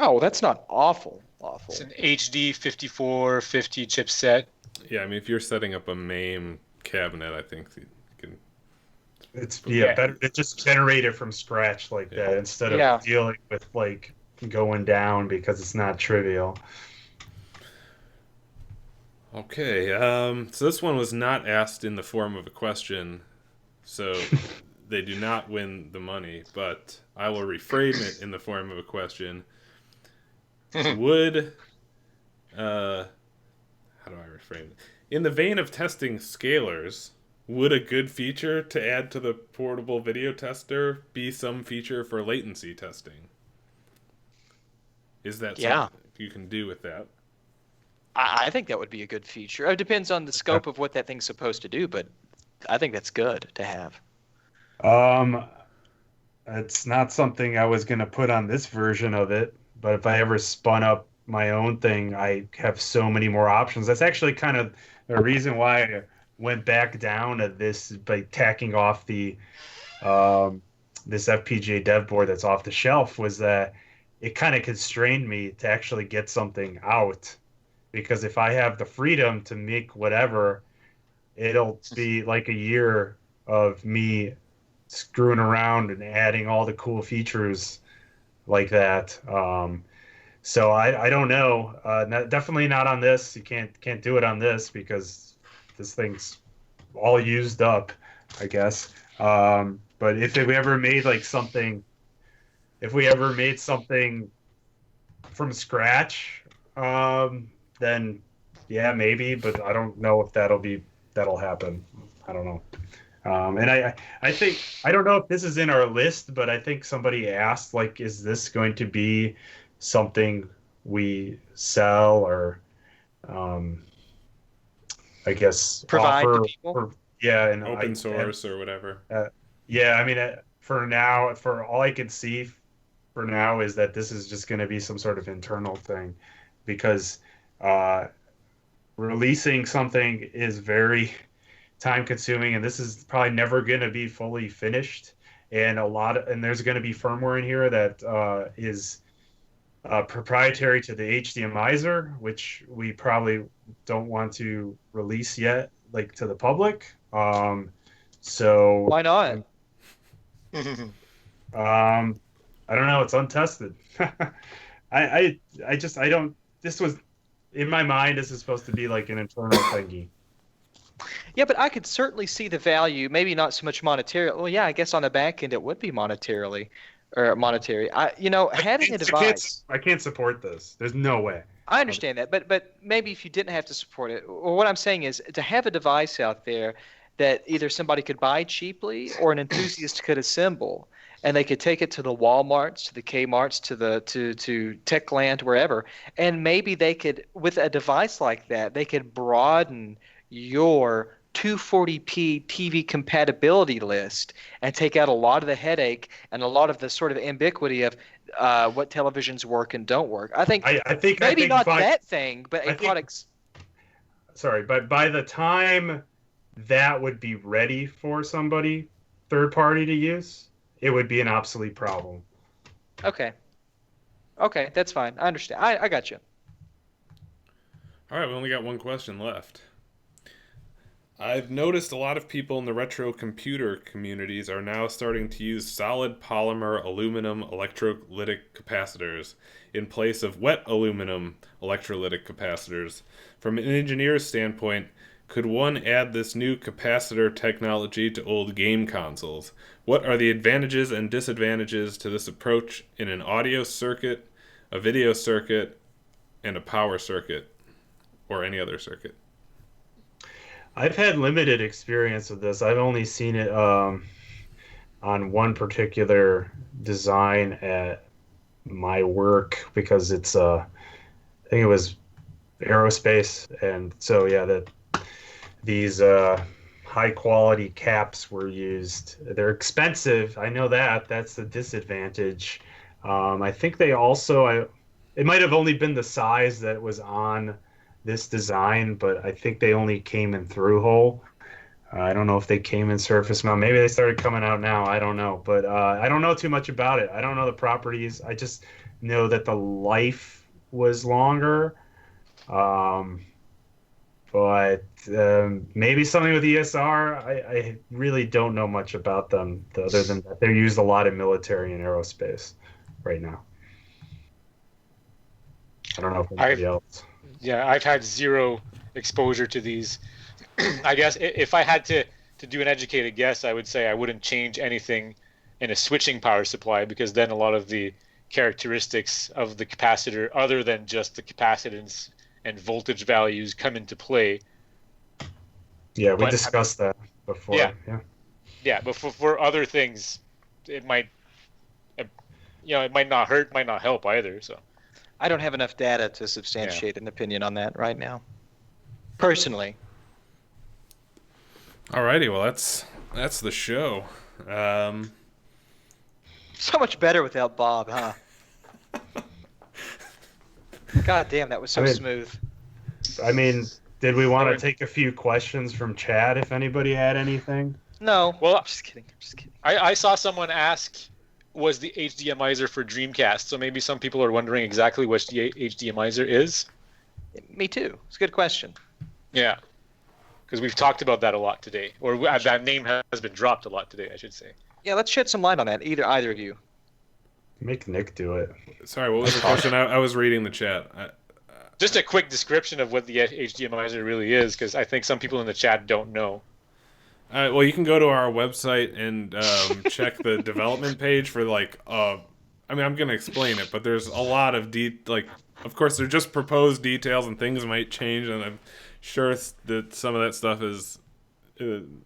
Oh, well, that's not awful. It's an HD 5450 chipset. Yeah, I mean, if you're setting up a MAME cabinet, I think you can. It's better to just generate it from scratch like that instead of dealing with like going down because it's not trivial. Okay, so this one was not asked in the form of a question, so they do not win the money, but I will reframe it in the form of a question. Would, how do I reframe it? In the vein of testing scalars, would a good feature to add to the portable video tester be some feature for latency testing? Is that something you can do with that? I think that would be a good feature. It depends on the scope of what that thing's supposed to do, but I think that's good to have. It's not something I was going to put on this version of it, but if I ever spun up my own thing, I have so many more options. That's actually kind of the reason why I went back down to this by tacking off the this FPGA dev board that's off the shelf, was that it kind of constrained me to actually get something out. Because if I have the freedom to make whatever, it'll be like a year of me screwing around and adding all the cool features like that. So I don't know. Definitely not on this. You can't do it on this because this thing's all used up, I guess. But if we ever made something from scratch, then yeah, maybe, but I don't know if that'll happen. I don't know. And I think, I don't know if this is in our list, but I think somebody asked, is this going to be something we sell or, I guess, provide offer to people? and open source or whatever. Yeah, I mean, for now, for all I can see for now is that this is just going to be some sort of internal thing, because releasing something is very time consuming, and this is probably never going to be fully finished, and there's going to be firmware in here that is proprietary to the HDMIzer, which we probably don't want to release yet, to the public. So why not? I don't know. It's untested. I don't. This was, in my mind, this is supposed to be like an internal thingy. Yeah, but I could certainly see the value. Maybe not so much monetary. Well, yeah, I guess on the back end it would be monetary. Having a device. I can't support this. There's no way. I understand that, but maybe if you didn't have to support it, or what I'm saying is to have a device out there that either somebody could buy cheaply or an enthusiast could assemble, and they could take it to the Walmarts, to the Kmarts, to Techland, wherever, and maybe they could, with a device like that, they could broaden your 240p TV compatibility list and take out a lot of the headache and a lot of the sort of ambiguity of what televisions work and don't work. I think maybe not that thing, but a product. Sorry, but by the time that would be ready for somebody third party to use, it would be an obsolete problem. Okay, that's fine. I understand. I got you. All right, we only got one question left. I've noticed a lot of people in the retro computer communities are now starting to use solid polymer aluminum electrolytic capacitors in place of wet aluminum electrolytic capacitors. From an engineer's standpoint, could one add this new capacitor technology to old game consoles? What are the advantages and disadvantages to this approach in an audio circuit, a video circuit, and a power circuit, or any other circuit? I've had limited experience with this. I've only seen it on one particular design at my work because it's I think it was aerospace, and so yeah, these high quality caps were used. They're expensive. I know that. That's the disadvantage. I think they also it might have only been the size that was on this design, but I think they only came in through hole. I don't know if they came in surface mount. Maybe they started coming out now. I don't know, but I don't know too much about it. I don't know the properties. I just know that the life was longer. But maybe something with ESR. I really don't know much about them other than that they're used a lot in military and aerospace right now. I don't know if anybody else. Yeah, I've had zero exposure to these. I guess if I had to do an educated guess, I would say I wouldn't change anything in a switching power supply, because then a lot of the characteristics of the capacitor, other than just the capacitance and voltage values, come into play. Yeah, we discussed that before. Yeah, but for other things, it might, it might not hurt, might not help either. So I don't have enough data to substantiate an opinion on that right now, personally. Alrighty, well that's the show. So much better without Bob, huh? God damn, that was so smooth. I mean, did we want to take a few questions from chat if anybody had anything? No. Well, I'm just kidding. I saw someone ask, was the HDMIzer for DreamCast? So maybe some people are wondering exactly what the HDMIzer is. Me too. It's a good question. Yeah, because we've talked about that a lot today, or that name has been dropped a lot today, I should say. Yeah, let's shed some light on that. Either of you. Make Nick do it. Sorry, what was the question? I was reading the chat. Just a quick description of what the HDMIzer really is, because I think some people in the chat don't know. Well, you can go to our website and check the development page for I mean, I'm going to explain it, but there's a lot of of course, they're just proposed details and things might change, and I'm sure that some of that stuff is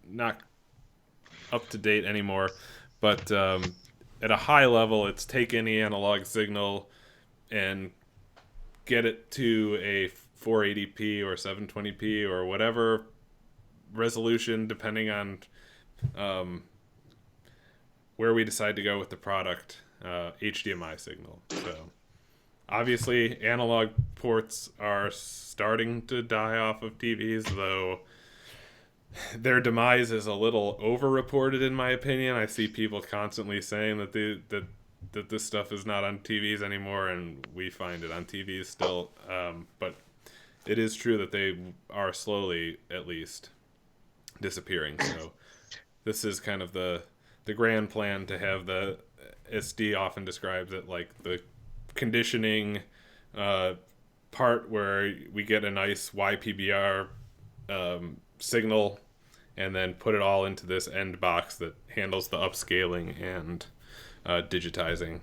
not up to date anymore. But at a high level, it's take any analog signal and get it to a 480p or 720p or whatever resolution, depending on where we decide to go with the product, HDMI signal. So obviously analog ports are starting to die off of TVs, though their demise is a little over-reported in my opinion. I see people constantly saying that that this stuff is not on TVs anymore, and we find it on TVs still. But it is true that they are slowly, at least, disappearing. So this is kind of the grand plan to have the SD often describes it like the conditioning part where we get a nice YPbPr signal and then put it all into this end box that handles the upscaling and digitizing.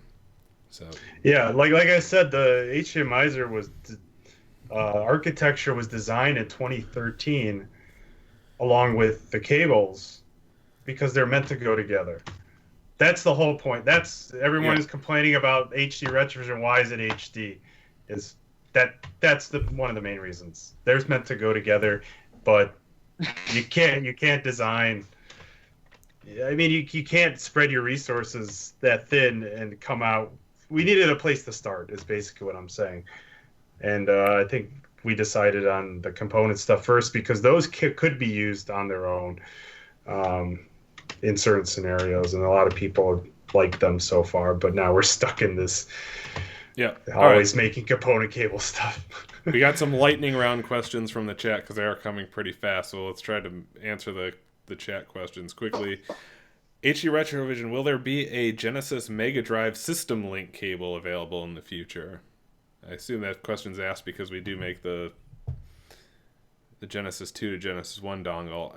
So yeah, like I said, the HDMIzer was architecture was designed in 2013 along with the cables because they're meant to go together. That's the whole point. That's everyone Yeah. is complaining about HD Retrovision. Why is it HD? Is that's the one of the main reasons. They're meant to go together, but you can't design. I mean, you can't spread your resources that thin and come out. We needed a place to start. Is basically what I'm saying, and I think we decided on the component stuff first because those could be used on their own. In certain scenarios, and a lot of people like them so far, but now we're stuck in this always making component cable stuff. We got some lightning round questions from the chat because they are coming pretty fast, so let's try to answer the chat questions quickly. HD Retrovision, will there be a Genesis Mega Drive System Link cable available in the future? I assume that question's asked because we do make the Genesis 2 to Genesis 1 dongle.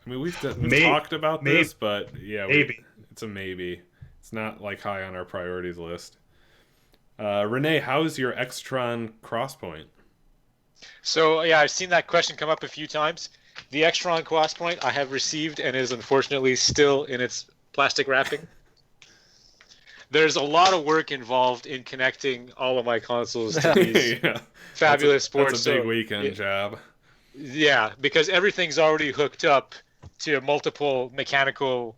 I mean, we've talked about this, but yeah, maybe. It's a maybe. It's not like high on our priorities list. Renee, how's your Extron crosspoint? So yeah, I've seen that question come up a few times. The Extron crosspoint I have received and is unfortunately still in its plastic wrapping. There's a lot of work involved in connecting all of my consoles to these fabulous sports. That's a big weekend job. Yeah, because everything's already hooked up to multiple mechanical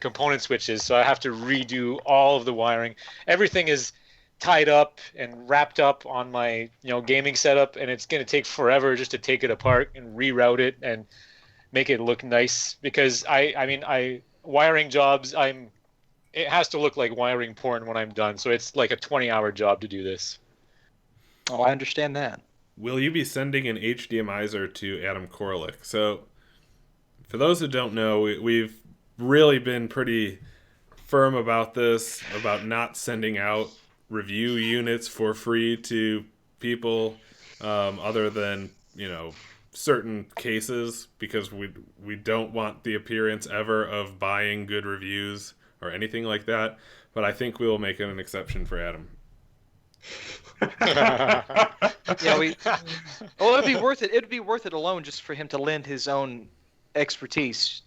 component switches, so I have to redo all of the wiring. Everything is tied up and wrapped up on my gaming setup, and it's going to take forever just to take it apart and reroute it and make it look nice. Because I wiring jobs, it has to look like wiring porn when I'm done. So it's like a 20-hour job to do this. Oh, I understand that. Will you be sending an HDMIzer to Adam Koralik? So, for those who don't know, we've really been pretty firm about this, about not sending out review units for free to people other than, certain cases, because we don't want the appearance ever of buying good reviews or anything like that. But I think we will make an exception for Adam. It'd be worth it. It'd be worth it alone just for him to lend his own expertise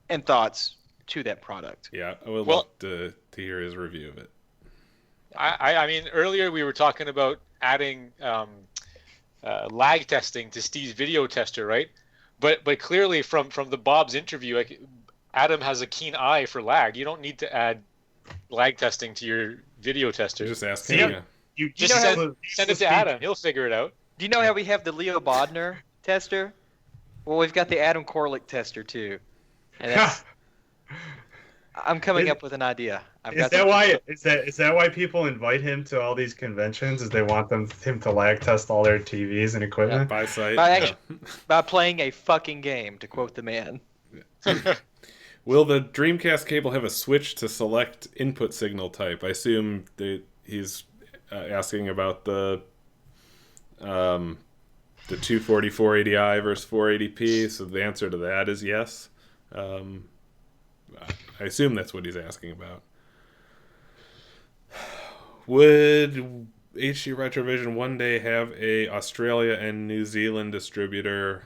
and thoughts to that product. Yeah, I would love to hear his review of it. I mean, earlier we were talking about adding lag testing to Steve's video tester, right? But clearly from the Bob's interview, Adam has a keen eye for lag. You don't need to add lag testing to your video tester. Just ask him. You just send it to Adam. He'll figure it out. Do you know how we have the Leo Bodner tester? Well, we've got the Adam Koralik tester too. And that's, I'm coming up with an idea. Is that why people invite him to all these conventions? Is they want him to lag test all their TVs and equipment? By site. By playing a fucking game, to quote the man. Will the DreamCast cable have a switch to select input signal type? I assume that he's asking about the 240 480i versus 480p. So the answer to that is yes. I assume that's what he's asking about. Would HD Retrovision one day have a Australia and New Zealand distributor?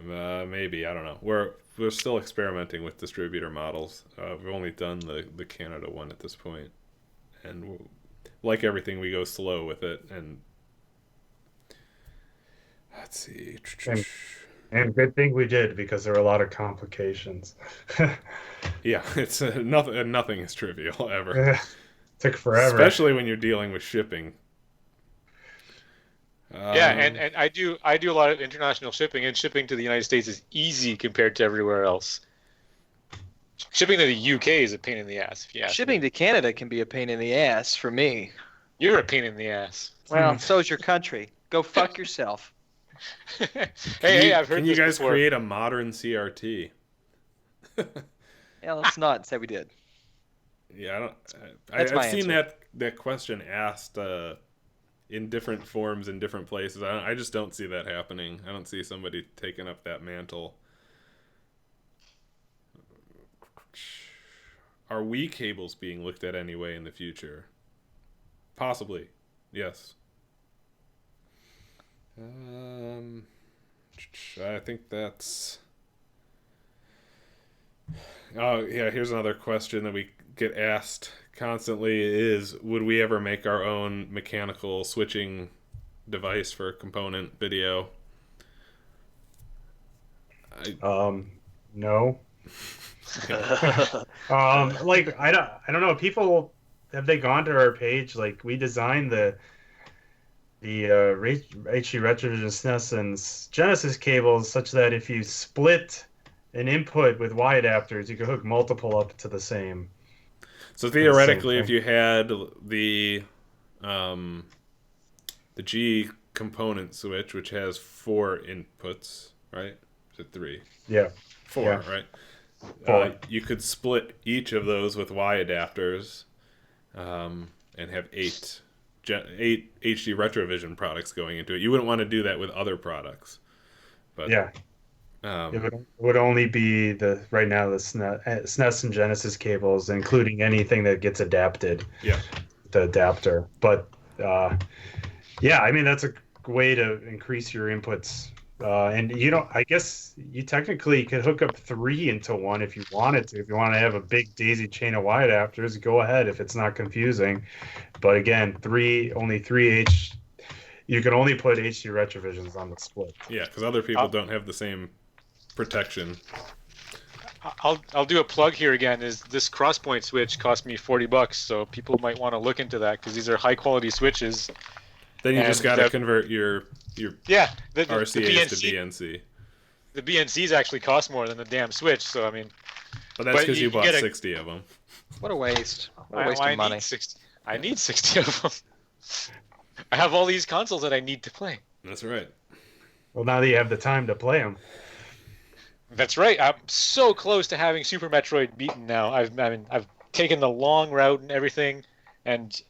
Maybe, I don't know. We're still experimenting with distributor models. We've only done the Canada one at this point, and like everything, we go slow with it. And let's see. And good thing we did, because there were a lot of complications. Yeah, it's nothing is trivial ever. Took forever, especially when you're dealing with shipping. Yeah, and I do a lot of international shipping, and shipping to the United States is easy compared to everywhere else. Shipping to the UK is a pain in the ass. If you ask Shipping me. to Canada can be a pain in the ass for me. You're a pain in the ass. Well, so's your country. Go fuck yourself. Hey, I've heard Can this you guys before. create a modern CRT? Yeah, let's not say we did. Yeah, That's my I've seen answer. that question asked in different forms in different places. I just don't see that happening. I don't see somebody taking up that mantle. Are Wii cables being looked at anyway in the future? Possibly, yes. I think that's... Oh, yeah, here's another question that we get asked constantly is, would we ever make our own mechanical switching device for component video? No. Like I don't know. People, have they gone to our page? Like, we designed the HD Retrovision SNES and Genesis cables such that if you split an input with Y adapters, you can hook multiple up to the same. So theoretically, if you had the G component switch, which has 4 inputs, right? Is it 3? Yeah. 4, Yeah. right? 4. You could split each of those with Y adapters, and have 8 HD Retrovision products going into it. You wouldn't want to do that with other products, but yeah, it would only be right now the SNES and Genesis cables, including anything that gets adapted. Yeah, the adapter. But yeah, I mean, that's a way to increase your inputs. And I guess you technically could hook up 3 into one if you wanted to. If you want to have a big daisy chain of Y adapters, go ahead if it's not confusing. But again, only 3 you can only put HD Retrovisions on the split. Yeah, because other people don't have the same protection. I'll do a plug here again. Is this crosspoint switch cost me $40, so people might want to look into that because these are high quality switches. Then you just got to convert your the RCAs BNC, to BNC. The BNCs actually cost more than the damn switch, so I mean. But that's because you bought 60 of them. What a waste! What a waste of money. I need 60 of them. I have all these consoles that I need to play. That's right. Well, now that you have the time to play them. That's right. I'm so close to having Super Metroid beaten now. I've taken the long route and everything, and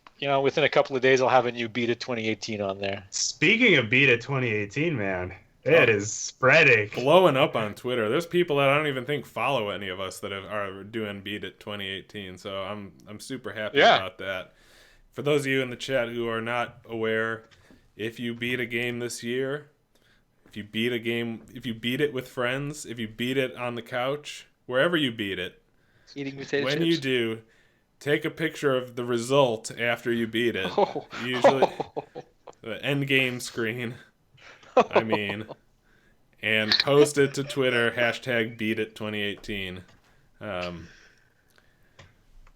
within a couple of days I'll have a new Beta 2018 on there. Speaking of Beta 2018, man, it is spreading, blowing up on Twitter. There's people that I don't even think follow any of us that are doing Beta 2018. So I'm super happy about that. For those of you in the chat who are not aware, if you beat a game this year, if you beat it with friends, if you beat it on the couch, wherever you beat it, eating potato when chips. you do, take a picture of the result after you beat it. Usually the end game screen. I mean, and post it to Twitter, #BeatIt2018.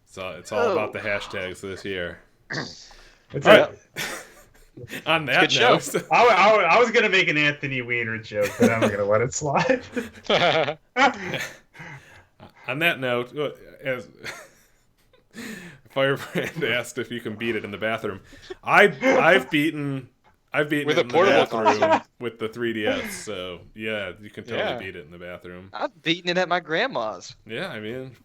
So it's all about the hashtags this year. That's right. On that note, I was gonna make an Anthony Weiner joke, but I'm gonna let it slide. On that note, as Firebrand asked if you can beat it in the bathroom, I've beaten with it a portable bathroom with the 3DS. So yeah, you can totally beat it in the bathroom. I've beaten it at my grandma's. Yeah, I mean,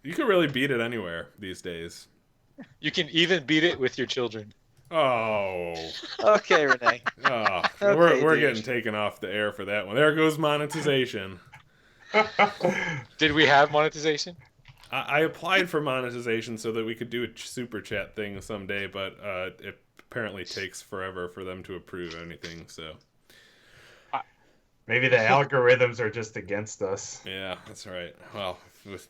you can really beat it anywhere these days. You can even beat it with your children. Oh. Okay, Renee. Oh, Okay, we're dude. getting taken off the air for that one. There goes monetization. Did we have monetization? I applied for monetization so that we could do a super chat thing someday, but it apparently takes forever for them to approve anything. So maybe the algorithms are just against us. yeah, that's right. Well,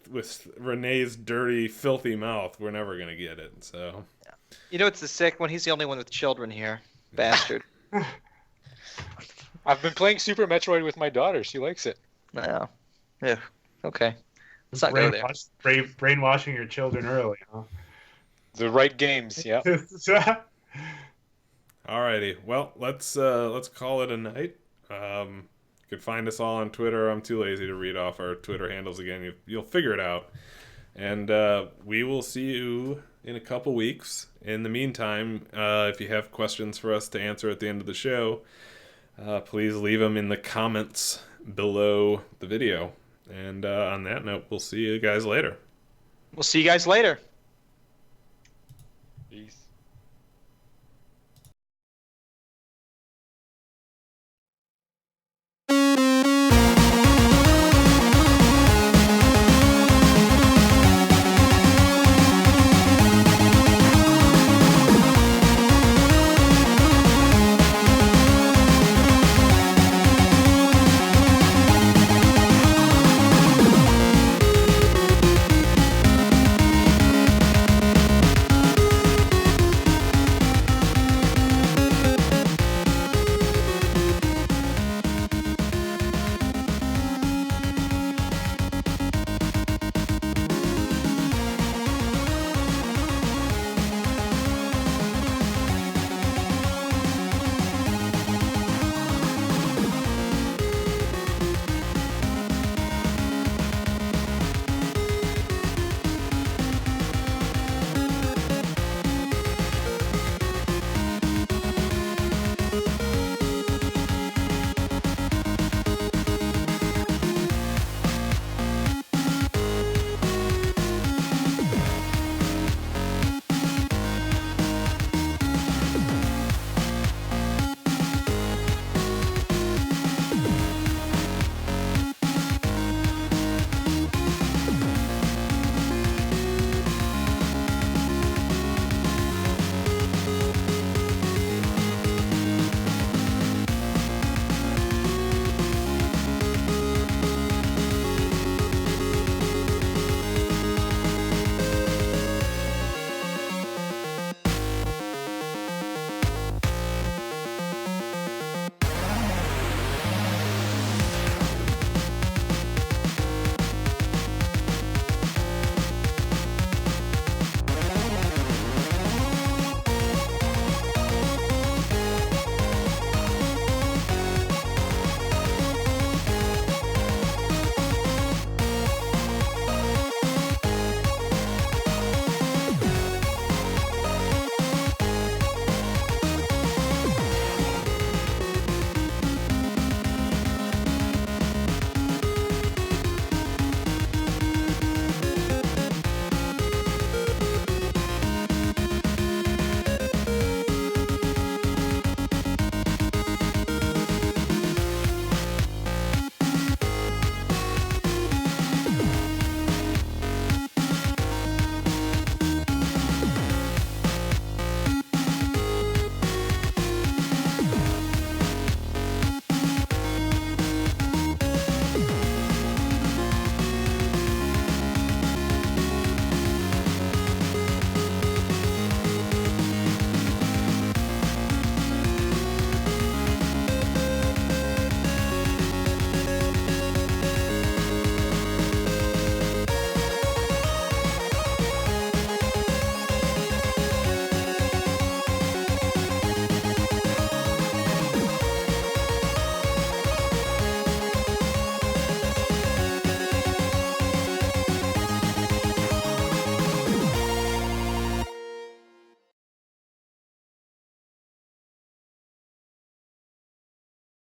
with René's dirty, filthy mouth, we're never gonna get it. So It's the sick one. He's the only one with children here. Bastard. I've been playing Super Metroid with my daughter. She likes it. No. Yeah. Okay. Let's not go there. Brainwashing your children early, huh? The right games, yeah. alrighty, well, let's call it a night. You can find us all on Twitter. I'm too lazy to read off our Twitter handles again. You'll figure it out. And we will see you in a couple weeks. In the meantime, if you have questions for us to answer at the end of the show, please leave them in the comments below the video. And on that note, we'll see you guys later. We'll see you guys later. Peace.